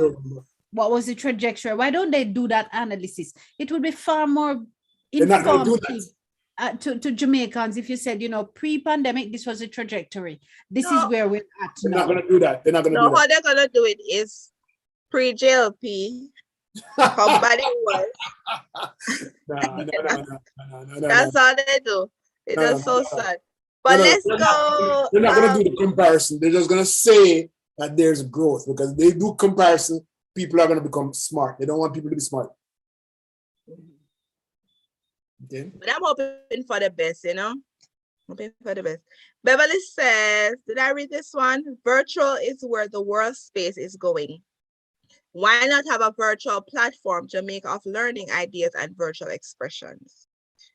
A: What was the trajectory? Why don't they do that analysis? It would be far more
B: informative.
A: to Jamaicans if you said, pre-pandemic, this was a trajectory. This is
C: No.
A: where we're at
B: They're
A: now.
B: not going to do that. They're not going to
C: No,
B: do
C: how
B: that.
C: they're gonna do it is pre-JLP. How bad it was.
B: No.
C: That's all they do. It is so sad. But let's go.
B: They're not going to do the comparison. They're just going to say that there's growth because they do comparison. People are going to become smart. They don't want people to be smart. Okay.
C: But I'm hoping for the best, Hoping for the best. Beverly says, did I read this one? Virtual is where the world space is going. Why not have a virtual platform, Jamaica, of learning ideas and virtual expressions?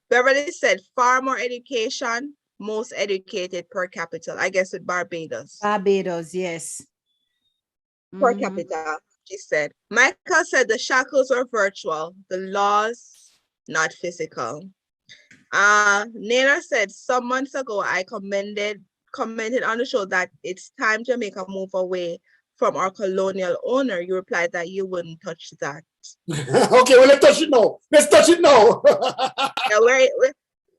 C: Beverly said, far more education, most educated per capita. I guess with Barbados.
A: Barbados, yes.
C: Per capita, she said. Michael said the shackles were virtual, the laws not physical. Naylor said, some months ago, I commented on the show that it's time Jamaica move away from our colonial owner. You replied that you wouldn't touch that.
B: Okay, well, let's touch it now. Let's touch it now.
C: Yeah,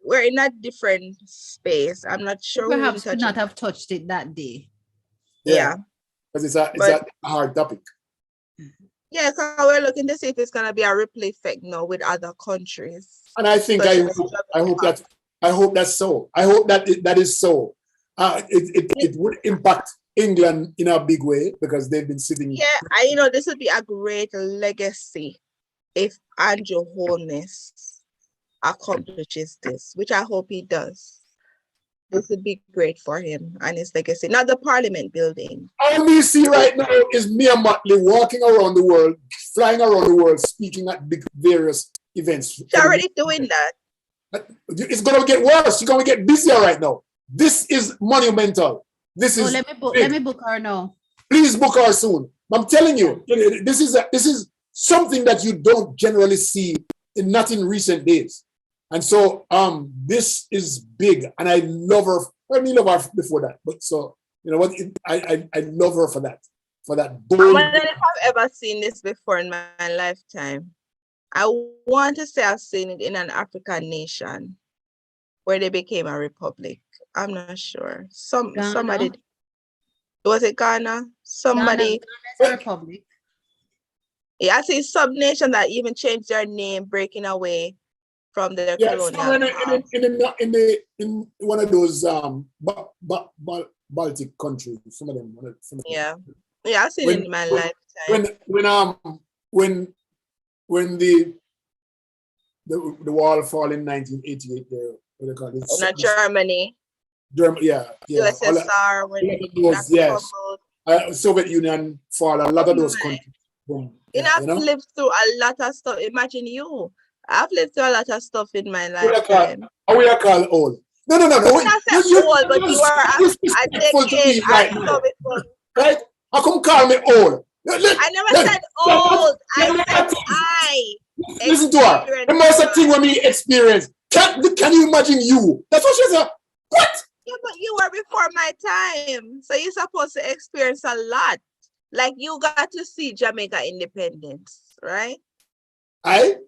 C: we're in a different space. I'm not sure.
A: Perhaps could not have touched it that day.
C: Yeah.
B: Because it's a hard topic.
C: Yeah, so we're looking to see if it's gonna be a ripple effect now with other countries.
B: And I think I hope that's so. I hope that is so. It would impact England in a big way because they've been sitting.
C: Yeah, this would be a great legacy if Andrew Holness accomplishes this, which I hope he does. This would be great for him and his legacy, not the Parliament building.
B: All we see right now is Mia Motley walking around the world, flying around the world, speaking at big various events.
C: She's already doing that.
B: It's going to get worse. She's going to get busier right now. This is monumental. This is.
A: Let me book her now.
B: Please book her soon. I'm telling you, this is something that you don't generally see not in recent days. And so this is big, and I love her. Well, I love her before that, but so you know what? I love her for that. Bold.
C: I wonder if I've ever seen this before in my lifetime. I want to say I've seen it in an African nation where they became a republic. I'm not sure. Somebody. Was it Ghana? Somebody.
A: Ghana's a republic.
C: Yeah, I see some nation that even changed their name, breaking away from their colonial.
B: In one of those Baltic countries, some of them.
C: Yeah, I've seen it in my lifetime.
B: When the wall fall in 1988, there, what they call it?
C: Not Germany.
B: Yeah.
C: USSR,
B: Soviet Union fall, a lot of those countries. Boom.
C: I've lived through a lot of stuff. Imagine you. I've lived through a lot of stuff in my lifetime.
B: How we are called old? No.
C: I'm not saying old, but you are a decade.
B: Right? How come call me old?
C: I never said old. I said I.
B: Listen to her. The most thing when we experience. Can you imagine you? That's what she said. What?
C: Yeah, but you were before my time. So you're supposed to experience a lot. Like you got to see Jamaica independence, right?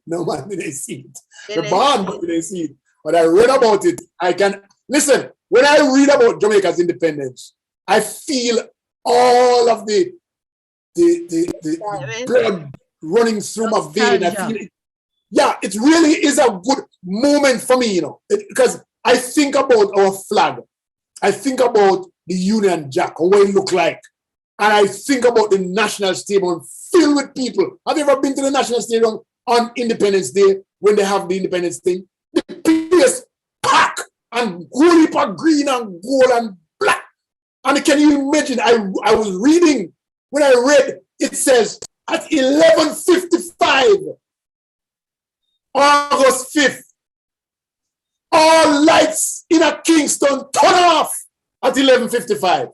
B: No, man, didn't see it. The bond didn't see it. But I read about it. I can listen. When I read about Jamaica's independence, I feel all of the blood running through my vein. I feel it. Yeah, it really is a good moment for me, because I think about our flag. I think about the Union Jack, or what it look like. And I think about the National Stadium filled with people. Have you ever been to the National Stadium on Independence Day when they have the Independence thing? The place packed and whole heap of green and gold and black. And can you imagine? I was reading, when I read, it says at 11:55, August 5th, all lights in a Kingston turn off at 11:55.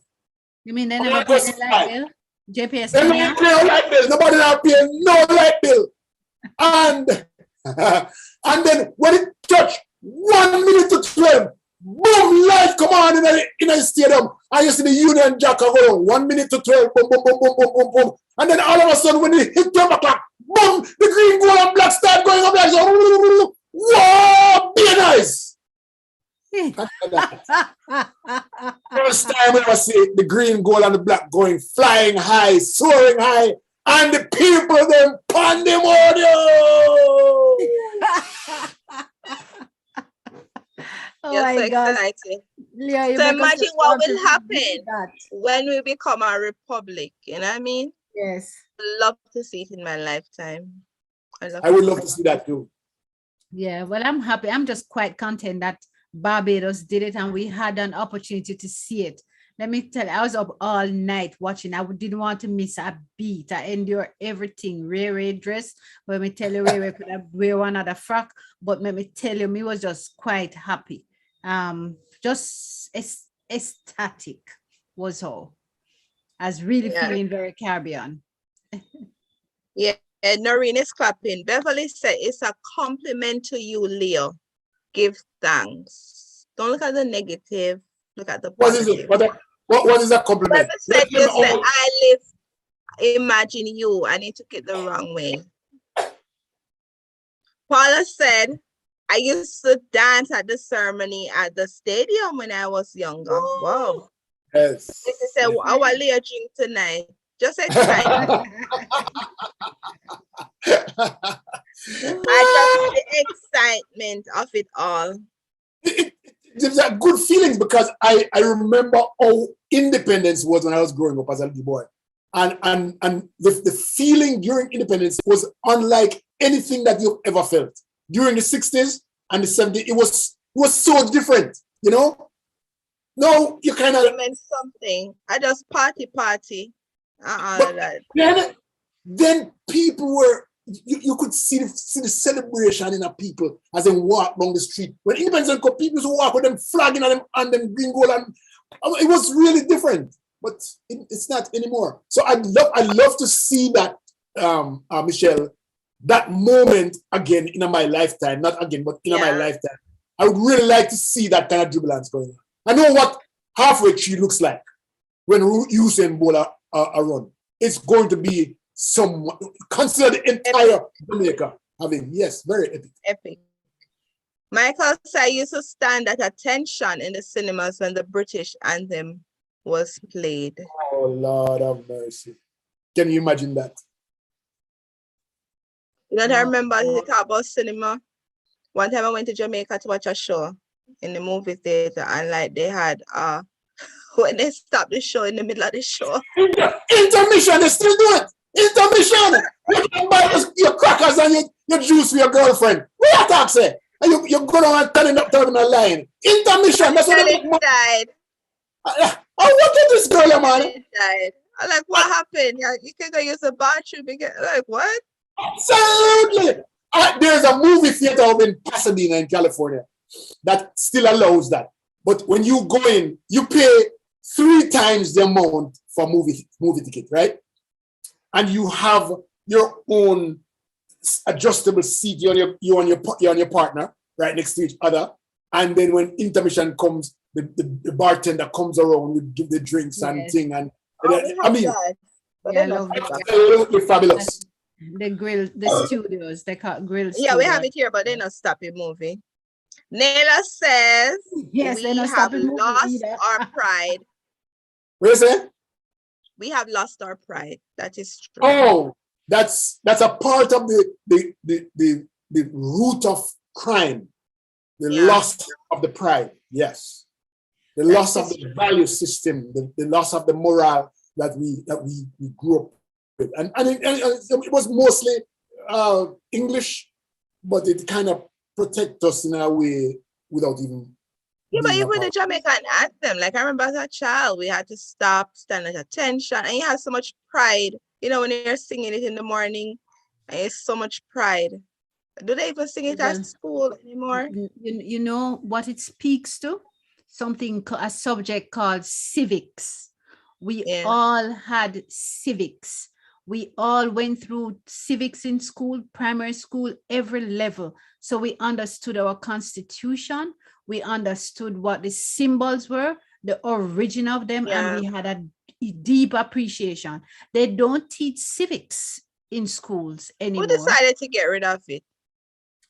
A: You mean they never pay the light bill? JPS.
B: They never pay a light bill. Nobody now pay no light bill. And then when it touched 1 minute to 12, boom, light come on in a stadium. I see the Union Jack go on 1 minute to 12, boom, boom, boom, boom, boom, boom, boom. And then all of a sudden when it hit 12 o'clock, boom, the green, gold, and black start going up like so. Whoa, be nice. First time I see the green, gold, and the black going flying high, soaring high, and the people them pandemonium.
A: Oh
C: Yes,
A: my
C: so
A: God.
C: exciting.
A: Leo, you
C: So
A: make us
C: imagine
A: just
C: what
A: want to
C: will
A: read
C: happen
A: that.
C: when we become a republic. You know what I mean?
A: Yes.
C: I'd love to see it in my lifetime.
B: I would love to see that too.
A: Yeah, well, I'm happy. I'm just quite content that Barbados did it and we had an opportunity to see it. Let me tell you, I was up all night watching. I didn't want to miss a beat. I endure everything. Ray dress. But let me tell you, Ray could have wear one other frock. But let me tell you, me was just quite happy. Just ecstatic was all. I was really feeling very Caribbean.
C: Yeah, Noreen is clapping. Beverly said it's a compliment to you, Leo. Give thanks. Don't look at the negative. Look at the positive.
B: What is a compliment?
C: Beverly said you said I live, imagine you, and he took it the wrong way. Paula said, I used to dance at the ceremony at the stadium when I was younger. Wow.
B: Yes.
C: This is a our Leo drink tonight. Just excited. I just the excitement of it all.
B: There's a good feelings because I remember how independence was when I was growing up as a little boy. And the feeling during independence was unlike anything that you've ever felt. During the 60s and the 70s, it was so different, you know? No, you kind of
C: meant something. I just party.
B: Then people were you could see the celebration in a people as they walk down the street. When independence come, people used to walk with them flagging and them green gold, and it was really different. But it's not anymore. So I'd love to see that, Michelle, that moment again in my lifetime. Not again, but in my lifetime. I would really like to see that kind of jubilance going on. I know what halfway tree looks like when Usain Bolt run. It's going to be consider the entire Jamaica having, yes, very epic.
C: Epic. Michael said I used to stand at attention in the cinemas when the British anthem was played.
B: Oh, Lord have mercy. Can you imagine that?
C: You know, I remember they talk about cinema. One time I went to Jamaica to watch a show in the movie theater, and like they had when they stopped the show in the middle of the show.
B: Intermission, they still do it. Intermission. You can buy your crackers and your juice with your girlfriend. What you talk say? And you go down and turn the line. Intermission. That's what they
C: died.
B: Oh, what did this girl, man?
C: It died. I'm like, what happened? Yeah, you can go use the bathroom. Like, what?
B: Absolutely. There's a movie theater up in Pasadena in California that still allows that. But when you go in, you pay 3 times the amount for movie ticket, right? And you have your own adjustable seat. You and your partner right next to each other. And then when intermission comes, the bartender comes around with the drinks and thing. And I mean, absolutely fabulous.
A: The grill, the studios, they call grill.
C: Yeah, we have it here, but they're not stopping movie. Naila says,
A: yes,
C: we have lost our pride.
B: What is it?
C: We have lost our pride. That is true.
B: Oh, that's a part of the root of crime. The loss of the pride. Yes. The loss of the value system, the loss of the morale that we grew up with. And it was mostly English, but it kind of protect us in a way without even.
C: Yeah, but even the Jamaican anthem, like I remember as a child, we had to stop, stand at attention, and you have so much pride. You know, when you're singing it in the morning, and it's so much pride. Do they even sing it at school anymore?
A: You know what it speaks to? A subject called civics. We all had civics. We all went through civics in school, primary school, every level. So we understood our Constitution. We understood what the symbols were, the origin of them, and we had a deep appreciation. They don't teach civics in schools anymore.
C: Who decided to get rid of it?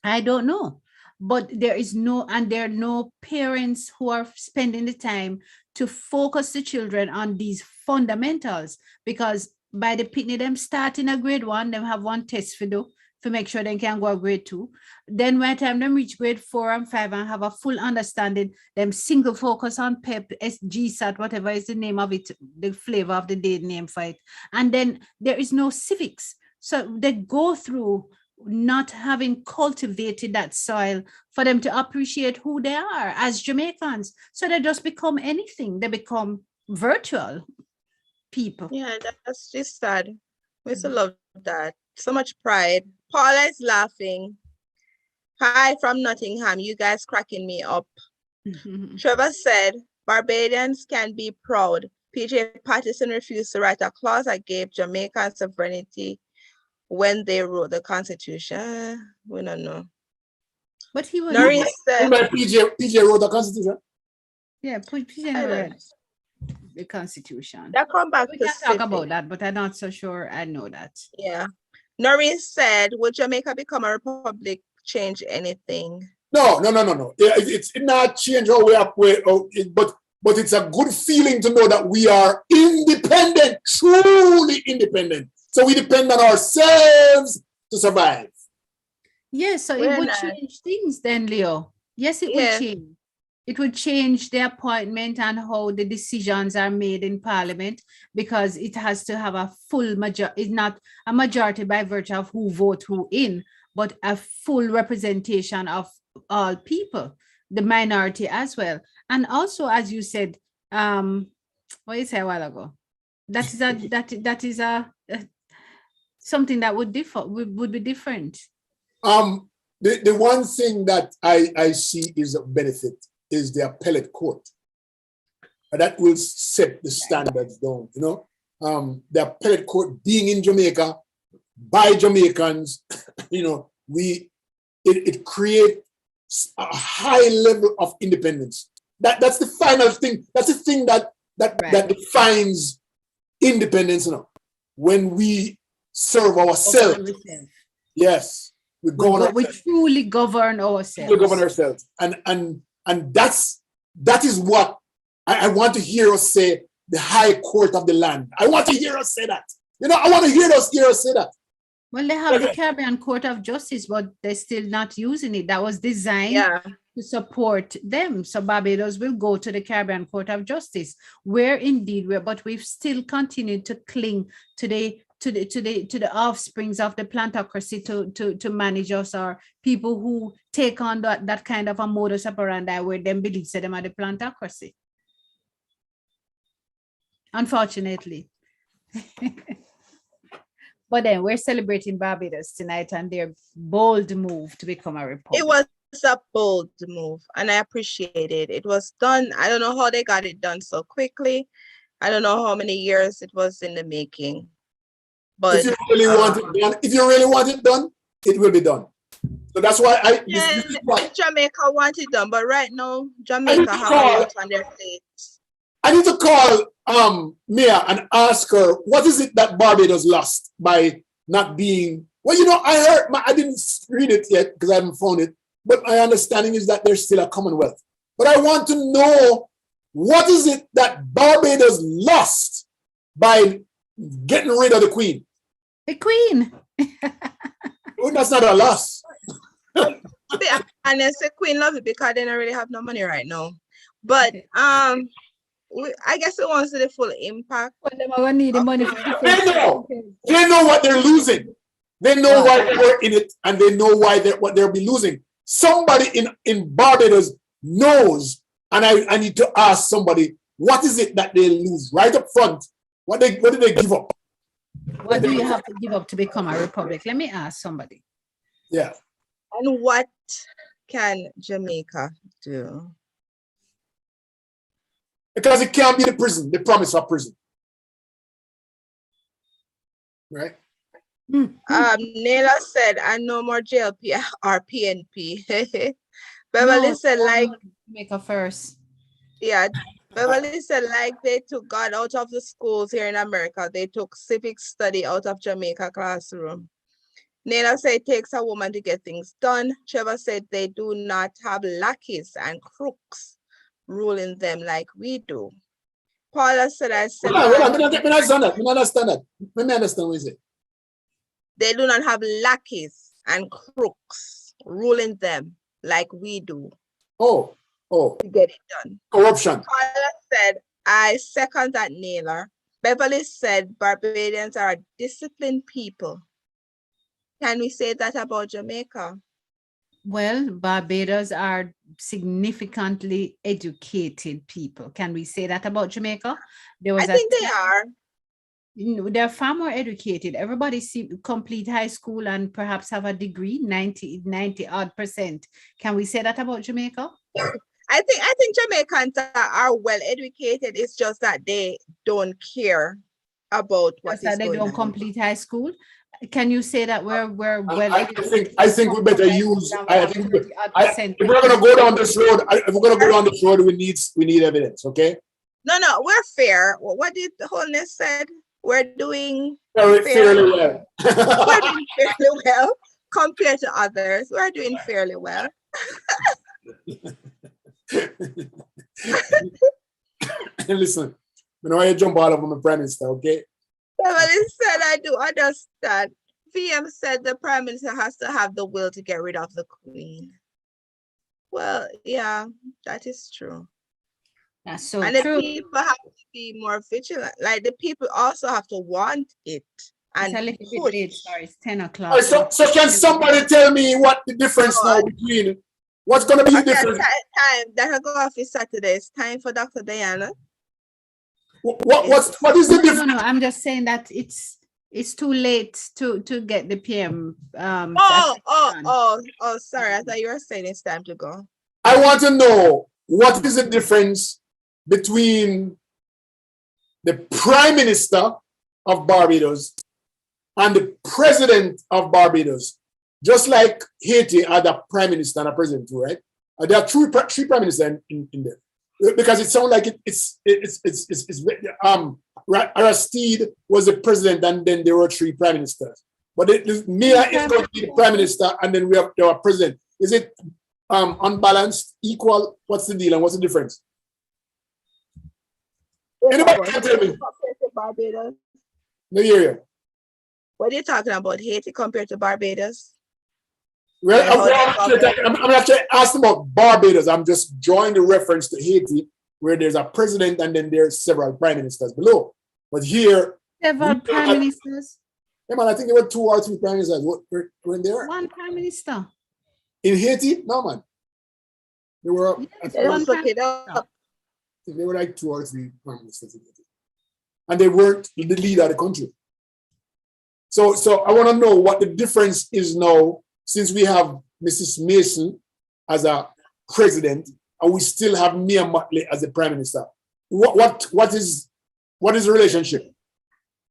A: I don't know. but there are no parents who are spending the time to focus the children on these fundamentals, because by the picnic them start in a grade 1, them have one test for do to make sure they can go to grade 2. Then by the time them reach grade 4 and 5 and have a full understanding, them single focus on PEP, SGSAT, whatever is the name of it, the flavor of the day name for it. And then there is no civics. So they go through not having cultivated that soil for them to appreciate who they are as Jamaicans. So they just become anything. They become virtual people.
C: Yeah, that's just sad. We still love that. So much pride. Paula is laughing. Hi from Nottingham. You guys cracking me up. Trevor said, Barbadians can be proud. PJ Patterson refused to write a clause that gave Jamaican sovereignty when they wrote the Constitution. We don't know.
A: But he was.
C: Norris said,
B: PJ wrote the Constitution.
A: Yeah, PJ never read the Constitution.
C: That come back
A: We
C: to
A: can talk about that, but I'm not so sure I know that.
C: Yeah. Norris said, would Jamaica become a republic change anything?
B: No. It's not change our way up, but it's a good feeling to know that we are independent, truly independent. So we depend on ourselves to survive.
A: Yes, so it would change things then, Leo. Yes, it would change. It would change the appointment and how the decisions are made in Parliament, because it has to have a full majority. It's not a majority by virtue of who vote who in, but a full representation of all people, the minority as well. And also, as you said, what you said a while ago, that is something that would be different.
B: The one thing that I see is a benefit is the appellate court. That will set the standards down, you know. The appellate court being in Jamaica by Jamaicans, you know, it creates a high level of independence. That's the final thing. That's the thing that defines independence, you know. When we serve ourselves. Yes. We
A: truly govern ourselves.
B: We govern ourselves. And that is what I want to hear us say, the high court of the land. I want to hear us say that. You know, I want to hear us say that.
A: Well, they have the Caribbean Court of Justice, but they're still not using it. That was designed to support them. So Barbados will go to the Caribbean Court of Justice, where indeed but we've still continued to cling to the offsprings of the plantocracy to manage us, or people who take on that kind of a modus operandi where them believe them are the plantocracy. Unfortunately. But then we're celebrating Barbados tonight and their bold move to become a republic.
C: It was a bold move, and I appreciate it. It was done. I don't know how they got it done so quickly. I don't know how many years it was in the making. But
B: if you really want it done, it will be done. So that's why
C: Jamaica want it done, but right now Jamaica have a lot on their plate.
B: I need to call Mia and ask her, what is it that Barbados lost by not being, well, you know, I didn't read it yet because I haven't found it, but my understanding is that there's still a Commonwealth. But I want to know, what is it that Barbados lost by getting rid of the Queen?
A: The Queen.
B: Well, that's not a loss.
C: To be honest, the Queen love it because they don't really have no money right now. But I guess it wants the full impact.
A: But they will need the money.
B: They know what they're losing. They know why they're in it, and they know what they'll be losing. Somebody in Barbados knows, and I need to ask somebody, what is it that they lose right up front? What do they give up?
A: What do you have to give up to become a republic? Let me ask somebody.
B: Yeah.
C: And what can Jamaica do?
B: Because it can't be the promise of prison. Right?
C: Naila said, and no more JLP or PNP. Beverly said, like,
A: Jamaica first.
C: Yeah. Beverly said, like they took God out of the schools here in America, they took civic study out of Jamaica classroom. Nana said it takes a woman to get things done. Trevor said they do not have lackeys and crooks ruling them like we do. Paula said, I said,
B: Hold on, I understand that. I understand that. Let me understand what you say.
C: they do not have lackeys and crooks ruling them like we do.
B: Oh,
C: to get it done.
B: corruption.
C: Paula said, I second that, Naylor. Beverly said, Barbadians are a disciplined people. Can we say that about Jamaica?
A: Well, Barbados are significantly educated people. Can we say that about Jamaica?
C: I think they are.
A: They're far more educated. Everybody complete high school and perhaps have a degree, 90 odd percent. Can we say that about Jamaica?
C: I think Jamaicans are well educated. It's just that they don't care about what is
A: That they
C: going
A: don't
C: on.
A: complete high school. Can you say that we're well educated?
B: I think we better use. If we're gonna go down this road, we need evidence. Okay.
C: No, we're fair. What did the Holness said? We're doing
B: fairly well.
C: We're doing fairly well compared to others. We're doing fairly well.
B: Listen, you know I jump all over my prime minister, okay?
C: Somebody said I do understand. VM said the prime minister has to have the will to get rid of the queen. Well, yeah, that is true.
A: That's so
C: and
A: true.
C: The people have to be more vigilant. Like the people also have to want it. And
A: it's a little bit late. Sorry, it's 10 o'clock.
B: So can somebody tell me what the difference now between what's going to be the difference?
C: Time that I go off is Saturday. It's time for Dr. Dianna.
B: What is the difference?
A: No, I'm just saying that it's too late to get the PM.
C: Sorry. I thought you were saying it's time to go.
B: I want to know what is the difference between the Prime Minister of Barbados and the President of Barbados. Just like Haiti had a Prime Minister and a President too, right? There are three Prime Ministers in there. Because it sounds like Aristide was the president and then there were three prime ministers. But Mia is going to be the prime minister and then we have our president. Is it unbalanced, equal? What's the deal and what's the difference? Anybody can tell me?
C: Barbados.
B: No, yeah.
C: What are you talking about? Haiti compared to Barbados?
B: Well, I'm actually asking about Barbados. I'm just drawing the reference to Haiti, where there's a president and then there's several prime ministers below. But here,
A: several prime ministers.
B: Yeah, man, I think there were 2 or 3 prime ministers. Were in there?
A: One prime minister.
B: In Haiti? No, man. There were.
C: They
B: were like 2 or 3 prime ministers in Haiti, and they weren't the leader of the country. So I want to know what the difference is now. Since we have Mrs. Mason as a president and we still have Mia Mottley as a prime minister, what is the relationship?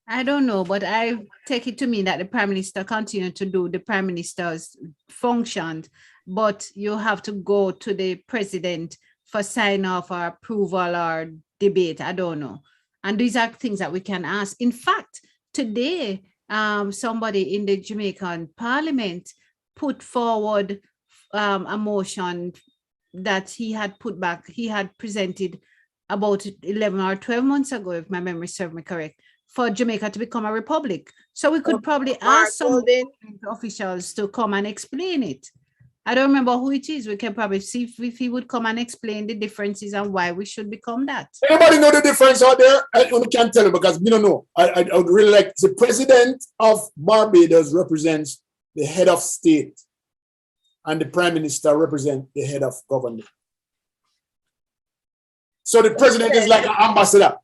A: I don't know, but I take it to mean that the prime minister continued to do the prime minister's functions, but you have to go to the president for sign off or approval or debate. I don't know. And these are things that we can ask. In fact, today, somebody in the Jamaican parliament put forward a motion that he had presented about 11 or 12 months ago, if my memory serves me correct, for Jamaica to become a republic. So we could probably ask some officials to come and explain it. I don't remember who it is. We can probably see if he would come and explain the differences and why we should become that.
B: Anybody know the difference out there? I can't tell you because we don't know. I would really like the president of Barbados represents the head of state, and the prime minister represents the head of government. So the president is like an ambassador.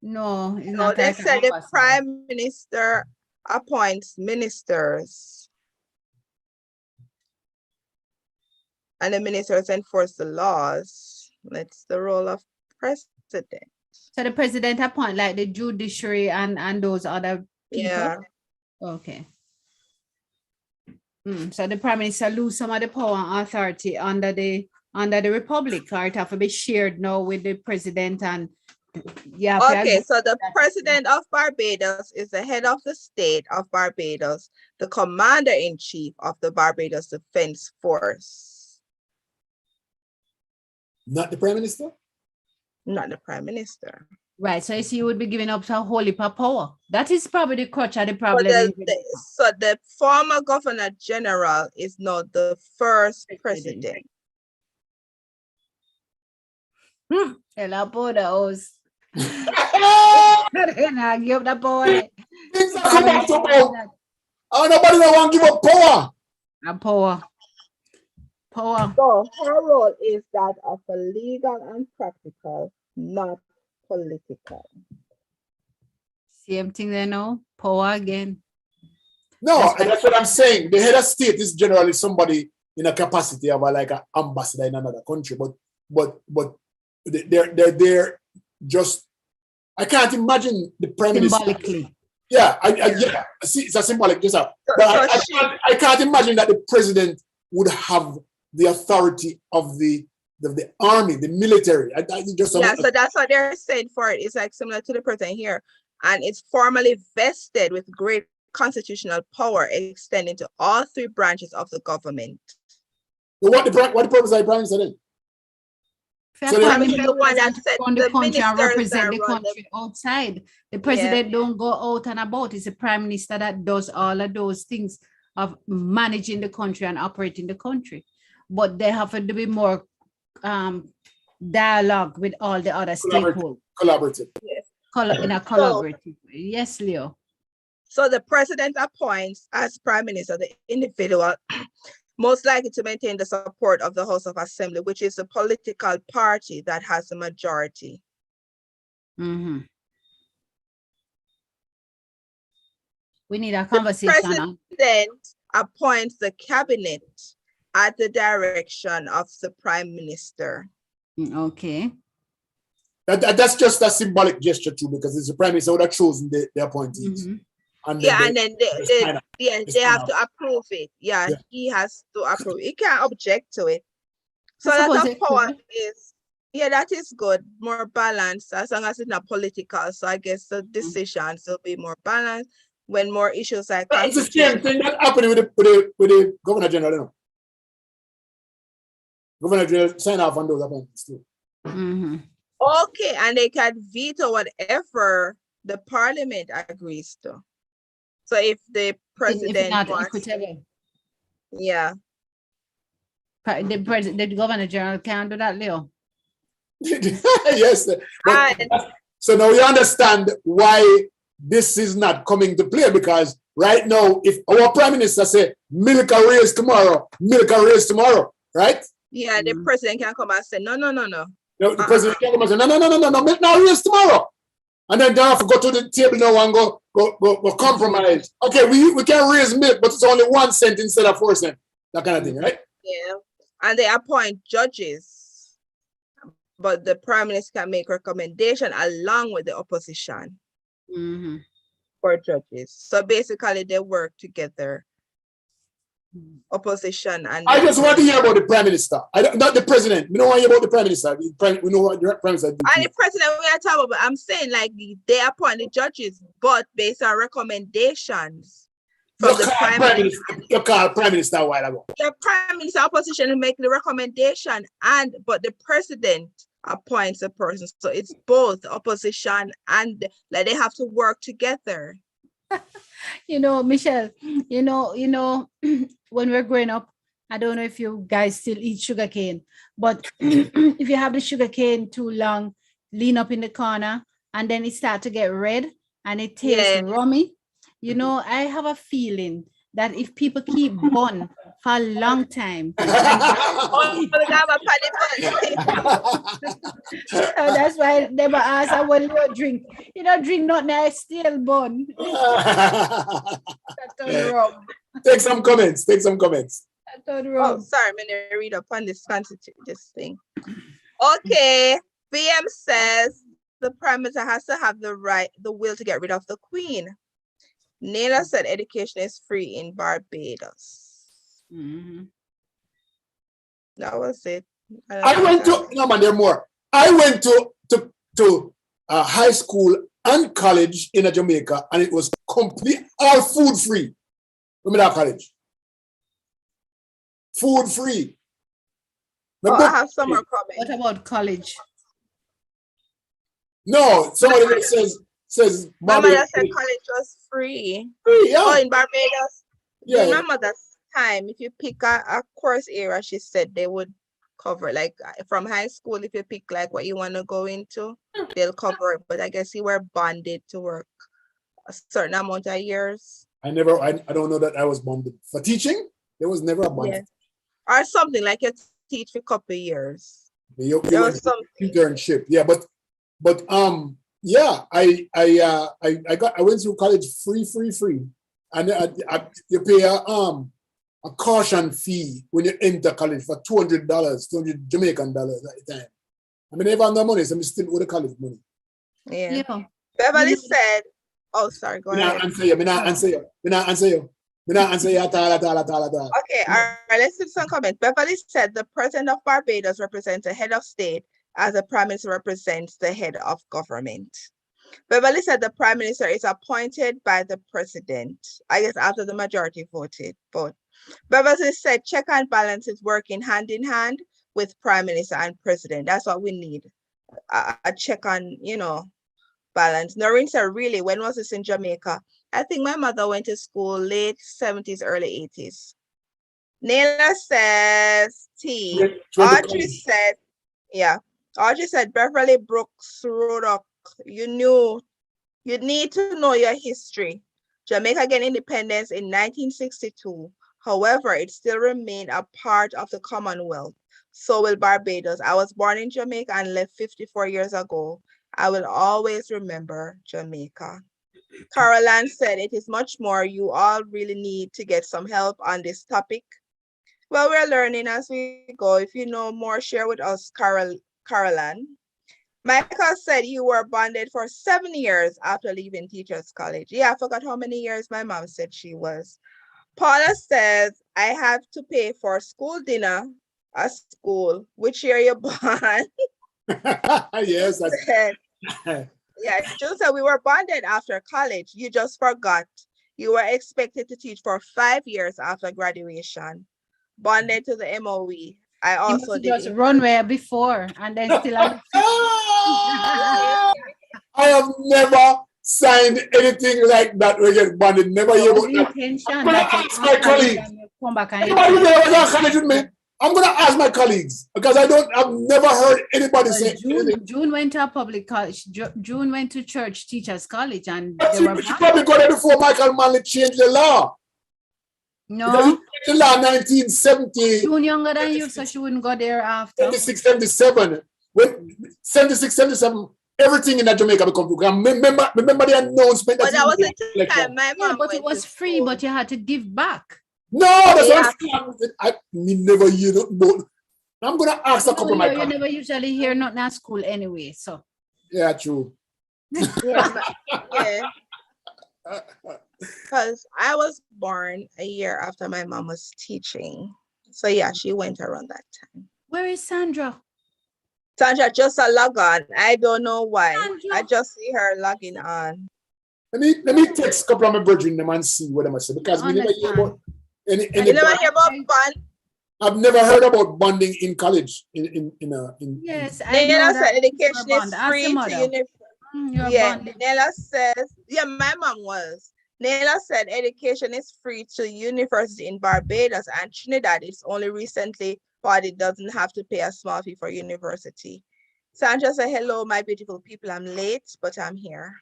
A: No,
C: they said the prime minister appoints ministers, and the ministers enforce the laws. That's the role of president.
A: So the president appoints like the judiciary and those other people?
C: Yeah.
A: Okay. So the prime minister lose some of the power and authority under the republic, or it have to be shared now with the president and Yeah.
C: Okay, so the president of Barbados is the head of the state of Barbados, the commander-in-chief of the Barbados Defense Force.
B: Not the prime minister?
C: Not the prime minister.
A: Right. So you see, you would be giving up some holy power. That is probably the crutch of the
C: So
A: problem.
C: so the former governor general is not the first president.
A: Ela pôde os. Give the boy.
B: Things are come out about. Oh, nobody don't want to give up power.
A: A power. Power.
C: So her role is that of a legal and practical, not political.
A: Same thing they know. Power again.
B: No, that's what I'm saying. The head of state is generally somebody in a capacity of like an ambassador in another country, but they're just. I can't imagine the prime minister.
A: Symbolically.
B: Yeah, yeah. See, it's a symbolic, just but I can't imagine that the president would have the authority of the army, the military.
C: So that's what they're saying for it. It's like similar to the president here, and it's formally vested with great constitutional power extending to all three branches of the government.
B: What the purpose of the prime minister then?
A: So the one that said the country and represent the country outside. The president don't go out and about. It's the prime minister that does all of those things of managing the country and operating the country. But they have to be more dialogue with all the other stakeholders.
B: Collaborative.
C: Yes.
A: In a collaborative way. Yes, Leo.
C: So the president appoints as prime minister the individual most likely to maintain the support of the House of Assembly, which is the political party that has the majority.
A: Mm-hmm. We need a conversation.
C: The president appoints the cabinet at the direction of the prime minister.
A: Okay.
B: That's just a symbolic gesture too, because it's the prime minister that chosen the appointees.
A: Mm-hmm.
C: And then they have to approve it. Yeah, he has to approve. He can't object to it. So that power is, that is good, more balanced, as long as it's not political. So I guess the decisions will be more balanced when more issues like that.
B: It's the same thing that happened with the governor general, you know. Governor general sign off on those appointments too.
C: Mm-hmm. Okay, and they can veto whatever the parliament agrees to. So if the president
A: the governor general can do that, Leo.
B: Yes. So now you understand why this is not coming to play, because right now, if our prime minister say milk a race tomorrow, right?
C: Yeah, the president can come and say no.
B: The president can come and say no, milk no race tomorrow. And then they have to go to the table now and go compromise. Okay, we can raise milk, but it's only 1 cent instead of 4 cents. That kind of thing, right?
C: Yeah. And they appoint judges. But the prime minister can make recommendation along with the opposition for judges. So basically they work together. Opposition and
B: I just want to hear about the prime minister. Not the president. We don't want to hear about the prime minister. We know what the prime minister did.
C: And the president we are talking about, I'm saying like they appoint the judges, but based on recommendations from the prime minister.
B: You called prime minister a while ago.
C: The prime minister opposition will make the recommendation, but the president appoints a person. So it's both opposition and like they have to work together.
A: You know, Michelle, you know, when we're growing up, I don't know if you guys still eat sugar cane, but if you have the sugar cane too long, lean up in the corner, and then it starts to get red and it tastes rummy. You know, I have a feeling that if people keep bun for a long time, that's why they were asked, what do you drink? You don't drink nothing, I still bun. That's wrong.
B: Take some comments.
C: Oh, sorry, I'm going to read up on this thing. Okay, PM says the prime minister has to have the will to get rid of the queen. Naylor said education is free in Barbados. That was it.
B: I went to there are more. I went to high school and college in Jamaica, and it was complete, all food free. Remember that college? Food free.
C: I have some more comments.
A: What about college?
B: No, somebody that says
C: my mother said college was free.
B: Free, yeah.
C: Oh, in Barbados.
B: Yeah.
C: In my mother's time, if you pick a course area, she said they would cover, like from high school, if you pick like what you want to go into, they'll cover it. But I guess you were bonded to work a certain amount of years.
B: I don't know that I was bonded. For teaching, there was never a bond.
C: Yeah. Or something like you teach for a couple of years.
B: There was some internship. Yeah, but yeah, I went through college free. And you pay a caution fee when you enter college for $200, 200 Jamaican dollars at the time. I mean, I never have no money, so I'm still owe the college money.
C: Yeah. Beverly said, oh, sorry, go ahead.
B: I'm not answer you at all.
C: Okay, all right, let's do some comments. Beverly said the president of Barbados represents the head of state as the prime minister represents the head of government. Beverly said the prime minister is appointed by the president, I guess after the majority vote. Beverly said check and balance is working hand in hand with prime minister and president. That's what we need, a check on, balance. Noreen said, really, when was this in Jamaica? I think my mother went to school late 70s, early 80s. Naila says T. Audrey said, Beverly Brooks Rodock, you need to know your history. Jamaica gained independence in 1962. However, it still remained a part of the Commonwealth. So will Barbados. I was born in Jamaica and left 54 years ago. I will always remember Jamaica. Caroline said, it is much more. You all really need to get some help on this topic. Well, we're learning as we go. If you know more, share with us, Caroline. Michael said you were bonded for 7 years after leaving Teachers College. Yeah, I forgot how many years my mom said she was. Paula says, I have to pay for school dinner at school. Which year you bond?
B: Yes.
C: Yeah, Jill said we were bonded after college. You just forgot. You were expected to teach for 5 years after graduation. Bonded to the MOE. I also did
A: just run where before and then still
B: I have never signed anything like that. We get bonded. Never hear about that. I'm gonna ask my colleagues. Anybody there was college with me? I'm gonna ask my colleagues because I've never heard anybody say anything.
A: June went to a public college. June went to church teachers college, and
B: she probably got there before Michael Manley changed the law.
A: No,
B: the law 1970.
A: June younger than you, so she wouldn't go there after.
B: 76, 77. When 76, 77, everything in that Jamaica become free. Remember the announcement.
C: But that was the time my mom
A: but it was free, but you had to give back.
B: No, that's what I'm saying. I never hear that. I'm gonna ask a couple of my
A: colleagues. You never usually hear nothing at school anyway, so.
B: Yeah, true.
C: Yeah. Because I was born a year after my mom was teaching. So yeah, she went around that time.
A: Where is Sandra?
C: Sandra just a log on. I don't know why. Sandra. I just see her logging on.
B: Let me text a couple of my brethren and see what I'm saying, because we never hear about any
C: you never hear about bond?
B: I've never heard about bonding in college.
C: Yes, Nella said education is free to university. Yeah, Nella says, yeah, my mom was. Nella said education is free to university in Barbados and Trinidad. It's only recently, but it doesn't have to pay a small fee for university. Sandra said, hello, my beautiful people. I'm late, but I'm here.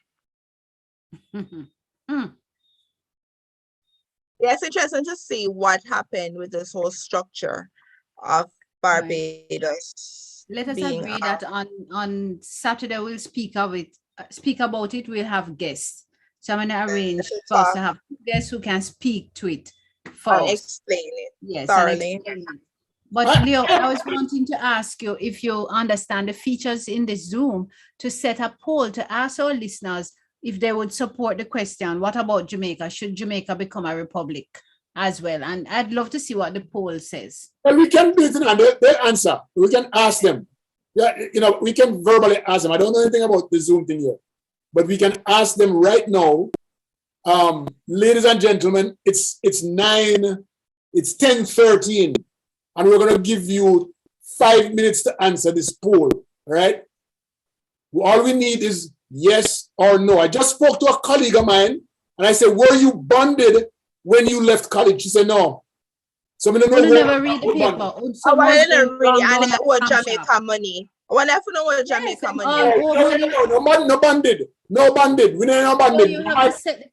C: Yeah, it's interesting to see what happened with this whole structure of Barbados.
A: Let us agree that on Saturday we'll speak about it. We'll have guests. So I'm going to arrange for us to have guests who can speak to it
C: and explain it.
A: Yes,
C: thoroughly.
A: But Leo, I was wanting to ask you if you understand the features in the Zoom to set a poll to ask our listeners if they would support the question, what about Jamaica? Should Jamaica become a republic as well? And I'd love to see what the poll says.
B: Well, we can do it and they'll answer. We can ask them. Yeah, we can verbally ask them. I don't know anything about the Zoom thing yet, but we can ask them right now. Ladies and gentlemen, it's 10:13, and we're gonna give you 5 minutes to answer this poll, right? All we need is yes or no. I just spoke to a colleague of mine, and I said, "Were you bonded when you left college?" She said, "No." So I don't know.
A: You never read the paper.
C: I want to read and I want Jamaica money. I want to know what Jamaica money.
B: No banded. No banded. We don't banded.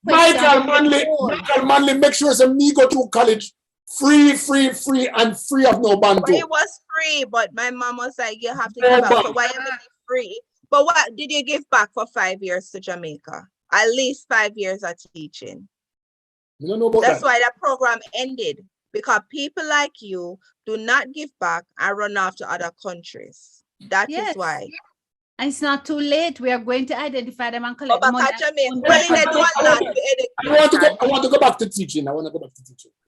B: Michael Manley, make sure some me go to college free, and free of no band.
C: But it was free, but my mom was like, you have to give back. So why am I free? But what did you give back for 5 years to Jamaica? At least 5 years of teaching.
B: You don't know about
C: That's
B: that.
C: why that program ended. Because people like you do not give back and run off to other countries. That is why.
A: And it's not too late. We are going to identify them and collect
C: the money.
B: I want to go back to teaching.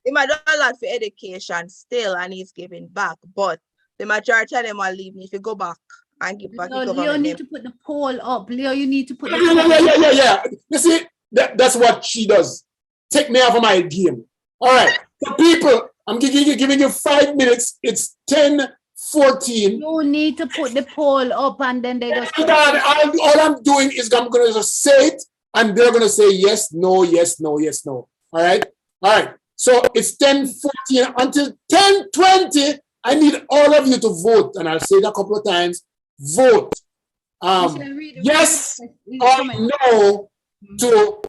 C: He might do a lot for education still, and he's giving back. But the majority of them are leaving. If you go back and give back,
A: Leo need to put the poll up. Leo, you need to put the
B: Yeah. You see, that's what she does. Take me off of my game. All right. So people, I'm giving you 5 minutes. It's 10:14.
A: You need to put the poll up and then they just...
B: All I'm doing is I'm going to just say it and they're going to say yes, no, yes, no, yes, no. All right? So it's 10:14 until 10:20. I need all of you to vote. And I'll say it a couple of times. Vote. Yes or no to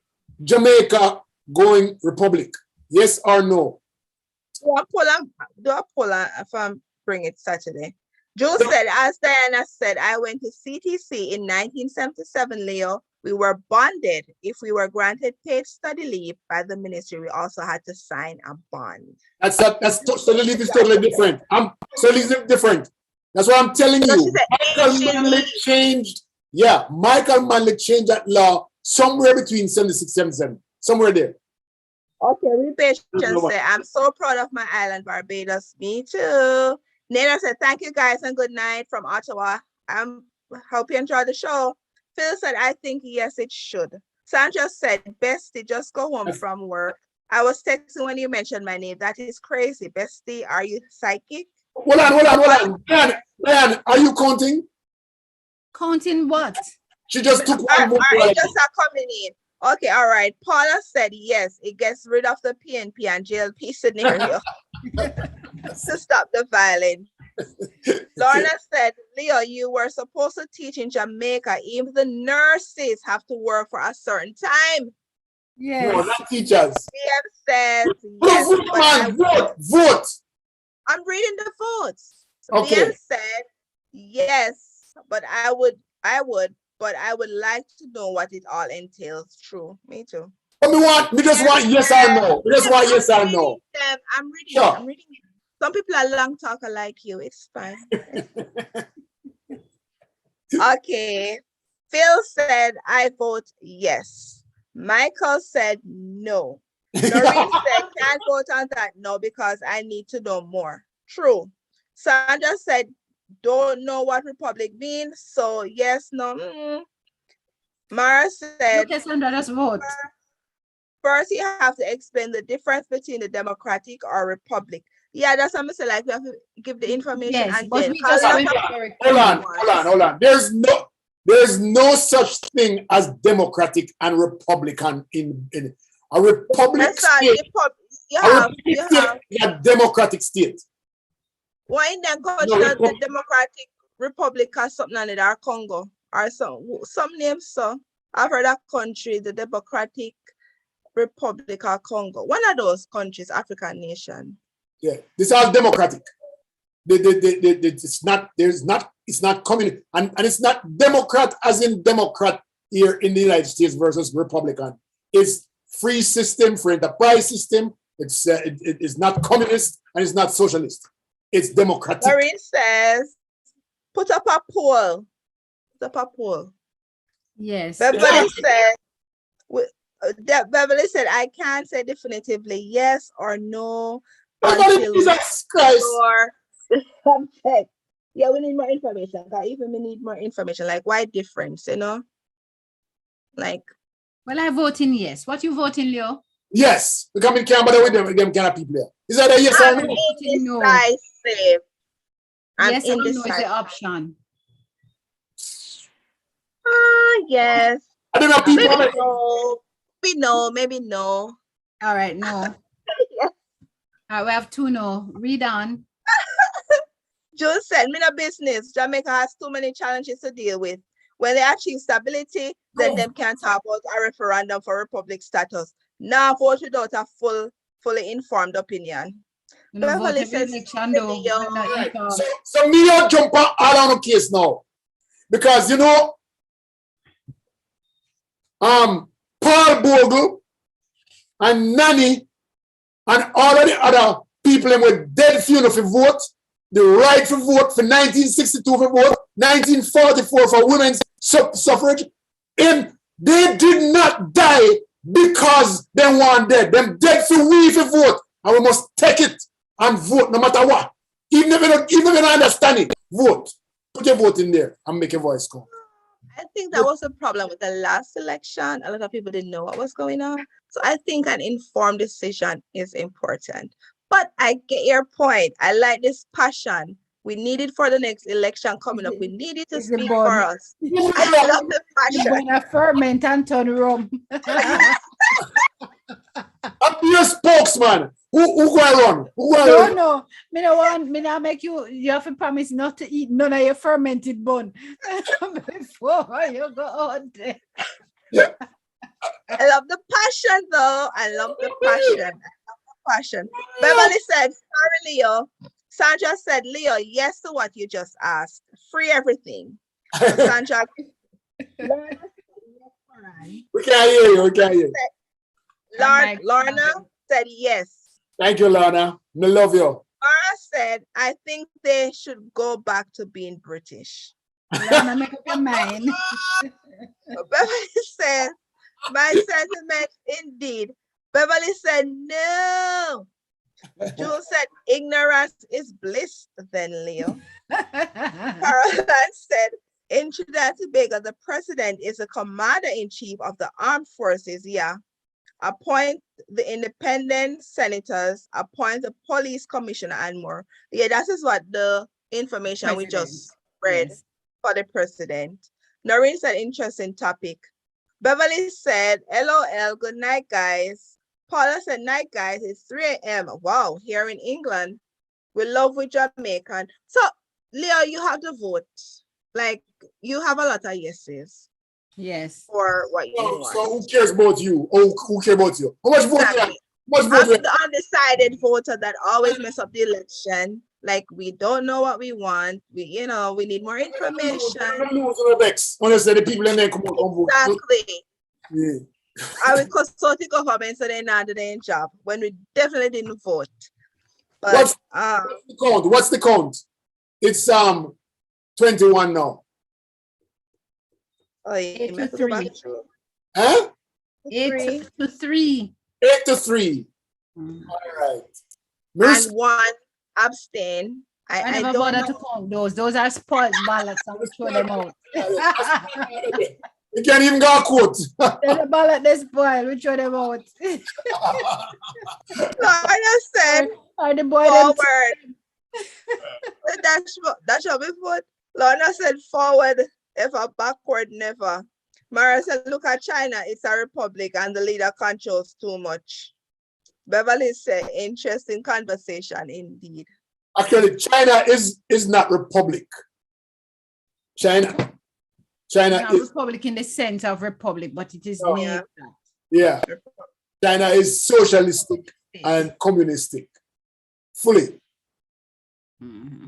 B: Jamaica going republic. Yes or no?
C: Do a poll if I'm bring it Saturday. Joe said, as Diana said, I went to CTC in 1977, Leo. We were bonded. If we were granted paid study leave by the ministry, we also had to sign a bond.
B: Study leave is totally different. Study leave is different. That's what I'm telling you. Michael Manley changed. Yeah, Michael Manley changed that law somewhere between 76 and 77. Somewhere there.
C: Okay, we patience say, I'm so proud of my island, Barbados. Me too. Nana said, thank you guys and good night from Ottawa. I hope you enjoy the show. Phil said, I think yes, it should. Sandra said, Bestie, just go home from work. I was texting when you mentioned my name. That is crazy. Bestie, are you psychic?
B: Hold on. Diane, are you counting?
A: Counting what?
B: She just took one more.
C: It just are coming in. Okay, all right. Paula said yes, it gets rid of the PNP and JLP scenario to stop the violence. Lorna said, Leo, you were supposed to teach in Jamaica. Even the nurses have to work for a certain time.
A: Yes.
B: No, not teachers.
C: PM says yes.
B: Vote.
C: I'm reading the votes.
B: Okay.
C: PM said yes, but I would like to know what it all entails. True. Me too.
B: We just want yes or no. We just want yes or no.
C: I'm reading it. Some people are long talker like you. It's fine. Okay. Phil said, I vote yes. Michael said no. Noreen said, can't vote on that. No, because I need to know more. True. Sandra said, don't know what republic means. So yes, no. Mara said,
A: okay, Sandra, just vote.
C: First, you have to explain the difference between the democratic or republic. Yeah, that's what I'm saying. Like, we have to give the information.
A: Yes,
C: and
A: but
C: then
A: we just
B: hold on. There's no such thing as democratic and republican in a republic state. You have a democratic state.
C: Why in that country the Democratic Republic has something on it, or Congo, or some names, so I've heard that country, the Democratic Republic of Congo. One of those countries, African nation.
B: Yeah, this is all democratic. It's not communist, and it's not Democrat as in Democrat here in the United States versus Republican. It's free system, free enterprise system. It's not communist and it's not socialist. It's democratic.
C: Maureen says, put up a poll.
A: Yes.
C: Beverly said, I can't say definitively yes or no.
B: Jesus Christ.
C: Yeah, we need more information. Even we need more information. Like, why difference, you know? Like,
A: well, I vote in yes. What you voting, Leo?
B: Yes, because we can't bother with them kind of people there. Is that a yes or
C: I'm
B: no?
C: indecisive. I'm
A: Yes or no is
C: indecisive.
A: the option.
C: Yes.
B: I don't know people.
C: Maybe no. Maybe no. Maybe no.
A: All right, no.
C: Yes.
A: All right, we have two no. Read on.
C: Joe said, "Me no business. Jamaica has too many challenges to deal with. When they achieve stability, then them can talk about a referendum for republic status. Now vote without a fully informed opinion."
A: You know, vote
C: Beverly
A: every
C: says,
A: election though.
B: Right. So me don't jump all on the case now. Because you know, Paul Bogle and Nanny and all of the other people them were dead funeral for vote, the right for vote for 1962 for vote, 1944 for women's suffrage. And they did not die because they weren't dead. Them dead for we for vote. And we must take it and vote no matter what. Even if you don't understand it, vote. Put your vote in there and make your voice count.
C: I think that was the problem with the last election. A lot of people didn't know what was going on. So I think an informed decision is important. But I get your point. I like this passion. We need it for the next election coming up. We need it to speak for us. I love the passion.
A: When a ferment and turn rum.
B: I'm your spokesman. Who going to run?
A: No. Me no want. Me not make you. You have to promise not to eat none of your fermented bun before you go out there.
B: Yeah.
C: I love the passion, though. I love the passion. Beverly said, "Sorry, Leo." Sandra said, "Leo, yes to what you just asked. Free everything." Sandra.
B: We can't hear you. We can't hear you.
C: Lorna said yes.
B: Thank you, Lorna. I love you.
C: Laura said, "I think they should go back to being British."
A: Lorna, make up your mind.
C: Beverly said, "My sentiment indeed." Beverly said, "No." Jules said, "Ignorance is bliss," then Leo. Caroline said, "In Trinidad and Tobago, the president is the commander-in-chief of the armed forces. Yeah. Appoint the independent senators, appoint the police commissioner, and more." Yeah, that is what the information we just read for the president. Noreen said, "Interesting topic." Beverly said, "LOL, good night, guys." Paula said, "Night, guys. It's 3 a.m. Wow, here in England. We love with Jamaican." So, Leo, you have to vote. Like, you have a lot of yeses.
A: Yes.
C: For what you want.
B: So who cares about you? Who cares about you? How much vote you have?
C: I'm the undecided voter that always mess up the election. Like, we don't know what we want. We need more information.
B: Honestly, the people in there come out and vote.
C: Exactly.
B: Yeah.
C: I will consult the government so they're not doing their job when we definitely didn't vote. But
B: What's the count? What's the count? It's 21 now.
C: Oh,
A: 8 to 3.
B: Huh?
A: 8 to 3.
B: 8 to 3. All right.
C: And one abstain.
A: I never bother to count those. Those are spoiled ballots. I will throw them out.
B: You can't even go quote.
A: The ballot they spoil. We throw them out.
C: Lorna said,
A: the boy
C: forward. That shall be put. Lorna said, forward ever, backward never. Mara said, look at China. It's a republic and the leader controls too much. Beverly said, interesting conversation indeed.
B: Actually, China is not republic. China is
A: republic in the sense of republic, but it is
B: yeah. China is socialistic and communistic. Fully.
A: Mm-hmm.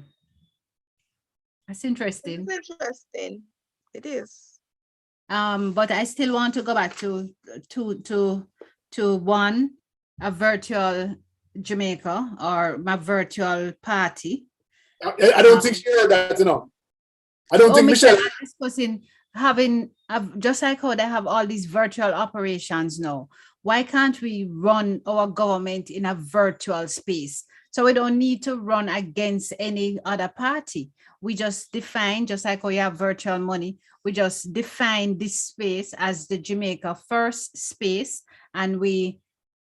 A: That's interesting.
C: It's interesting. It is.
A: But I still want to go back to one, a virtual Jamaica or my virtual party.
B: I don't think she heard that, I don't think Michelle
A: is discussing having just like how they have all these virtual operations now. Why can't we run our government in a virtual space So we don't need to run against any other party. We just define, just like how you have virtual money, we just define this space as the Jamaica first space, and we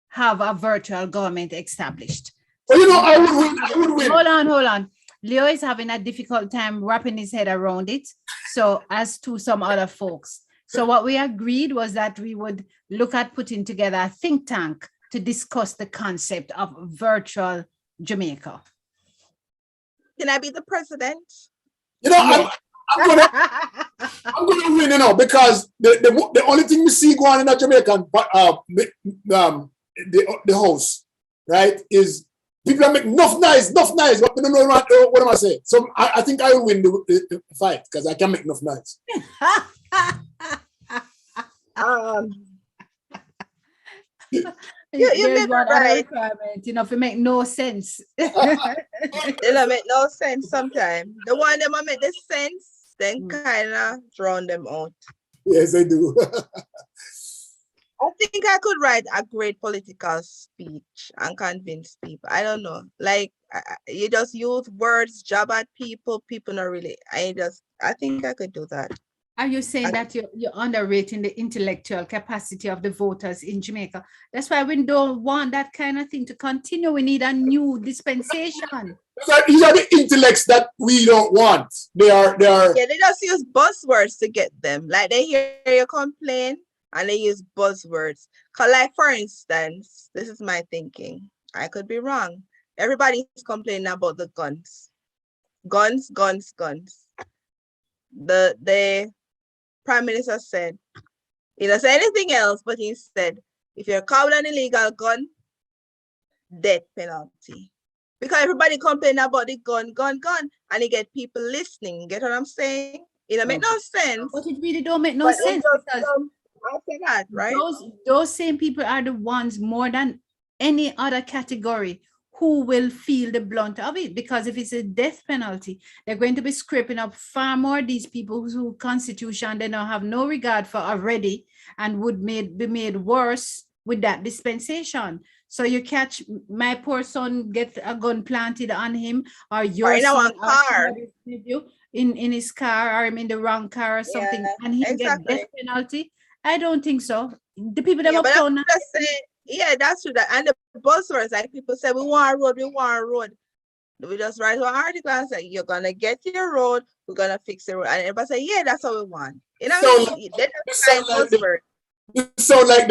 A: have a virtual government established.
B: Well, you know, I would win.
A: Hold on. Leo is having a difficult time wrapping his head around it. So as to some other folks. So what we agreed was that we would look at putting together a think tank to discuss the concept of virtual Jamaica.
C: Can I be the president?
B: You know, I'm gonna win, you know, because the only thing we see going in a Jamaican the house, right, is people are making enough noise, but we don't know what am I saying. So I think I will win the fight because I can make enough noise.
A: There's one other requirement, you know, if it make no sense.
C: It don't make no sense sometimes. The one that make the sense, then kind of drown them out.
B: Yes, I do.
C: I think I could write a great political speech and convince people. I don't know. Like, you just use words, jab at people not really. I think I could do that.
A: Are you saying that you're underrating the intellectual capacity of the voters in Jamaica? That's why we don't want that kind of thing to continue. We need a new dispensation.
B: These are the intellects that we don't want. They are.
C: Yeah, they just use buzzwords to get them. Like, they hear you complain and they use buzzwords. Like, for instance, this is my thinking. I could be wrong. Everybody's complaining about the guns. Guns. The Prime Minister said, he doesn't say anything else, but he said, if you're caught with an illegal gun, death penalty. Because everybody complaining about the gun, and you get people listening. Get what I'm saying? It don't make no sense.
A: But it really don't make no sense. Because
C: after that, right?
A: Those same people are the ones more than any other category who will feel the blunt of it, because if it's a death penalty, they're going to be scraping up far more these people whose constitution they don't have no regard for already and would be made worse with that dispensation. So you catch my poor son get a gun planted on him, or your son in his car, or him in the wrong car or something, and he get death penalty. I don't think so. The people that
C: yeah, that's true. And the buzzwords, like people say, we want a road. We just write an article and say, you're gonna get your road, we're gonna fix the road. And everybody say, yeah, that's what we want. You know, this
B: sound like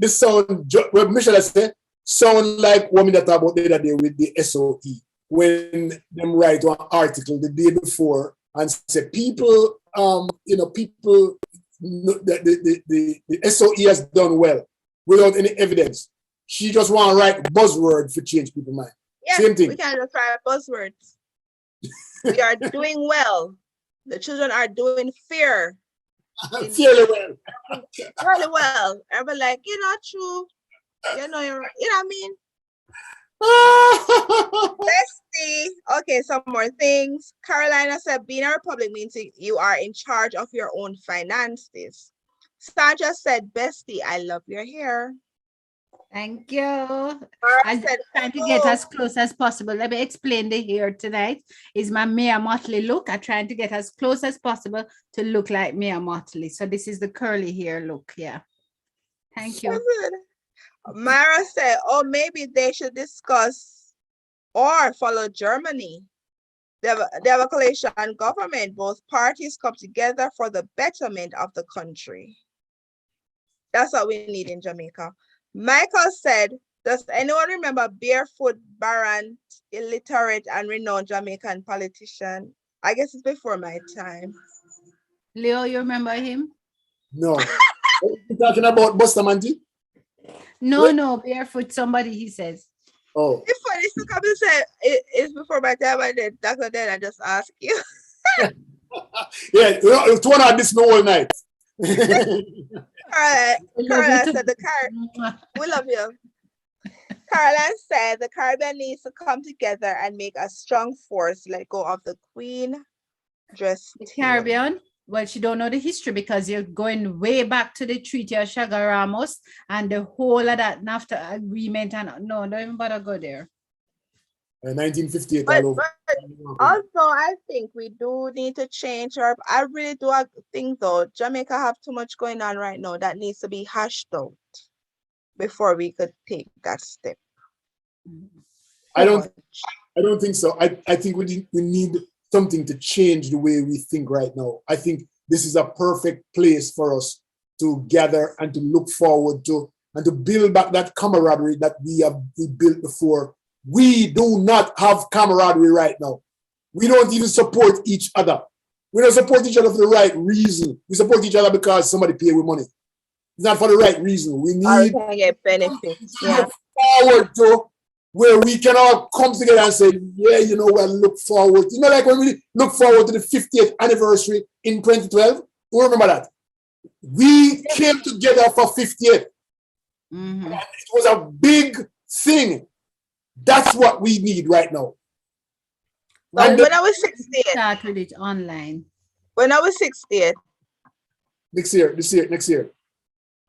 B: this sound what Michelle said, sound like women that talk about the other day with the SOE, when them write one article the day before and say people the SOE has done well without any evidence. She just want to write buzzwords to change people's mind.
C: Yeah,
B: same thing.
C: We can just write buzzwords. We are doing well. The children are doing fairly well. Really well. And we're like, true. You know what I mean? Bestie. Okay, some more things. Carolina said, being a republic means you are in charge of your own finances. Sandra said, bestie, I love your hair.
A: Thank you. I'm trying to get as close as possible. Let me explain the hair tonight. Is my Mia Motley look. I'm trying to get as close as possible to look like Mia Motley. So this is the curly hair look. Yeah. Thank you.
C: Mara said, maybe they should discuss or follow Germany. They have a coalition government. Both parties come together for the betterment of the country. That's what we need in Jamaica. Michael said, does anyone remember Barefoot Barant, illiterate and renowned Jamaican politician? I guess it's before my time.
A: Leo, you remember him?
B: No. You're talking about Bustamante?
A: No, Barefoot somebody, he says.
B: Oh.
C: It's funny to come and say it's before my time, and then Dr. Then I just ask you.
B: Yeah, it's one of this whole night.
C: Caroline said we love you. Caroline said the Caribbean needs to come together and make a strong force, let go of the Queen dress.
A: The Caribbean? Well, she don't know the history because you're going way back to the Treaty of Chagaramos and the whole of that NAFTA agreement. And no, don't even bother go there.
B: 1958
C: But,
B: all over.
C: but also, I think we do need to change our. I really do think though, Jamaica have too much going on right now that needs to be hashed out before we could take that step.
B: I don't think so. I think we need something to change the way we think right now. I think this is a perfect place for us to gather and to look forward to and to build back that camaraderie that we built before. We do not have camaraderie right now. We don't even support each other. We don't support each other for the right reason. We support each other because somebody pay with money. It's not for the right reason. We need
C: to get benefits. Yeah.
B: Look forward to where we can all come together and say, yeah, you know what, look forward. You know, like when we look forward to the 50th anniversary in 2012, who remember that? We came together for 50th.
A: Mm-hmm.
B: It was a big thing. That's what we need right now.
C: But when I was 60th,
A: start with it online.
C: When I was 60th.
B: Next year.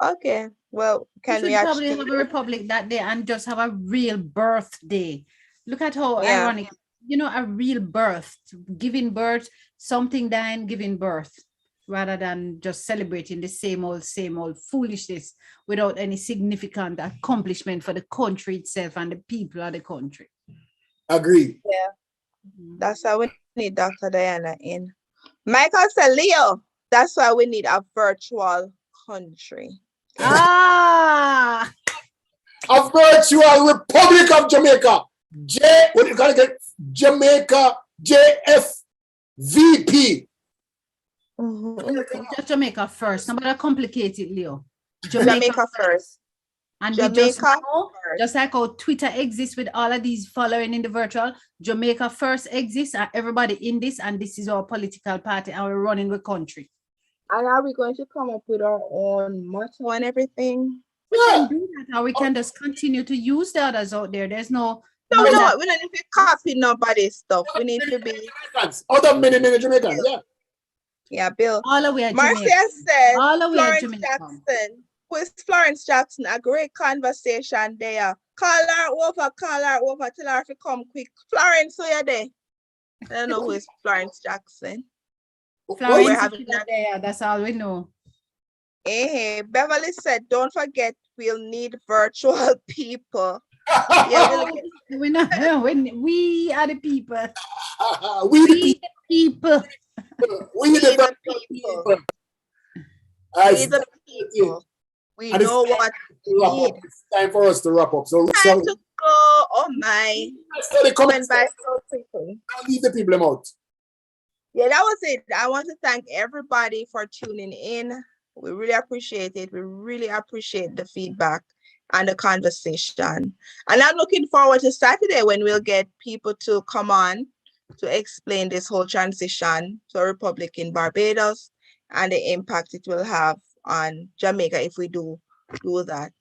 C: Okay. Well, can we
A: probably have a republic that day and just have a real birthday? Look at how ironic, a real birth, giving birth, something dying, giving birth, rather than just celebrating the same old foolishness without any significant accomplishment for the country itself and the people of the country.
B: Agree.
C: Yeah. That's why we need Dr. Dianna in. Michael said, Leo, that's why we need a virtual country.
A: A
B: virtual Republic of Jamaica. What you call it? Jamaica JFVP.
A: Just Jamaica first. Nobody complicate it, Leo.
C: Jamaica first.
A: And Jamaica just like how Twitter exists with all of these following in the virtual, Jamaica first exists and everybody in this, and this is our political party and we're running the country.
C: And are we going to come up with our own motto and everything?
A: We can do that, or we can just continue to use the others out there. There's no.
C: No, we don't need to copy nobody's stuff. We need to be.
B: Other many Jamaicans, yeah.
C: Yeah, Bill.
A: All the way at
C: Marcia
A: Jamaica.
C: said,
A: all the way
C: Florence
A: at Jamaica.
C: Jackson. With Florence Jackson, a great conversation there. Call her over, tell her to come quick. Florence, so you're there. I don't know who is Florence Jackson.
A: Florence is there, that's all we know.
C: Hey, Beverly said, don't forget, we'll need virtual people. Yeah,
A: we are the people.
B: We
A: the people.
B: We the people.
C: We know what we need.
B: It's time for us to wrap up. So
C: time to go. Oh my. Went by so quickly.
B: Don't leave the people out.
C: Yeah, that was it. I want to thank everybody for tuning in. We really appreciate it. We really appreciate the feedback and the conversation. And I'm looking forward to Saturday when we'll get people to come on to explain this whole transition to a republic in Barbados and the impact it will have on Jamaica if we do that.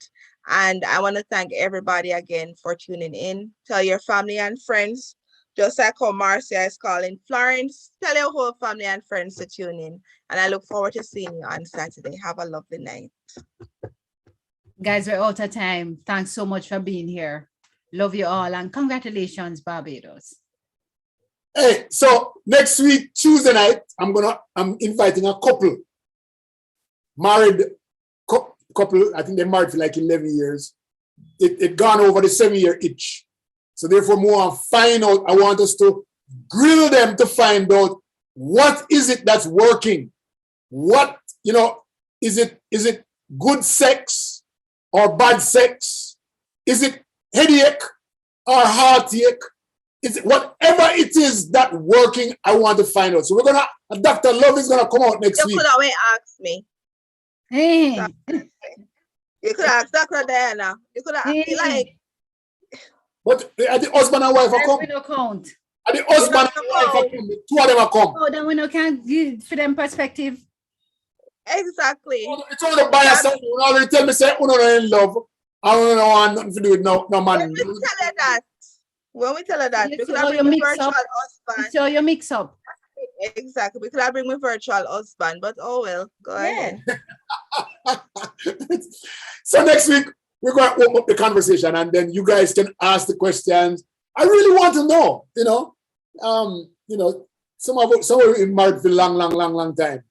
C: And I want to thank everybody again for tuning in. Tell your family and friends. Just like how Marcia is calling Florence, tell your whole family and friends to tune in. And I look forward to seeing you on Saturday. Have a lovely night.
A: Guys, we're out of time. Thanks so much for being here. Love you all and congratulations, Barbados.
B: Hey, so next week, Tuesday night, I'm inviting a couple. Married couple, I think they married for like 11 years. It gone over the 7-year itch. So therefore, more find out. I want us to grill them to find out what is it that's working. What, is it good sex or bad sex? Is it headache or heartache? Is it whatever it is that working? I want to find out. So Dr. Love is gonna come out next week.
C: You could always ask me.
A: Hey.
C: You could ask Dr. Dianna. You could ask me like.
B: But are the husband and wife are come?
A: We don't count.
B: Are the husband and wife are come? The two of them are come.
A: Oh, then we can't give for them perspective.
C: Exactly.
B: It's all the buyer something. You already tell me say you not in love. I don't want nothing to do with no man.
C: When we tell her that, we could have bring virtual husband.
A: So you mix up.
C: Exactly. We could have bring my virtual husband, but oh well, go ahead.
B: So next week we're going to open up the conversation, and then you guys can ask the questions, I really want to know, some of been married for a long time.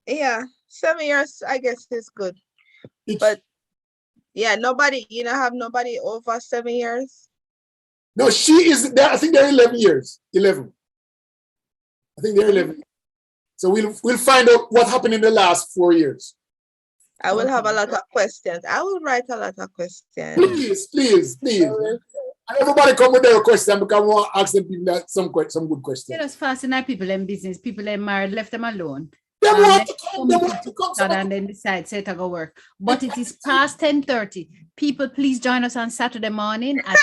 C: Yeah, 7 years, I guess is good. But yeah, nobody, have nobody over 7 years.
B: No, she is there. I think they're 11 years. 11. I think they're 11. So we'll find out what happened in the last 4 years.
C: I will have a lot of questions. I will write a lot of
B: Please.
C: questions.
B: And everybody come with their question because we want to ask them people some good questions.
A: Let us fascinate people in business, people in married, left them alone.
B: They want to come.
A: And then decide, say to go work. But it is past 10:30. People, please join us on Saturday morning at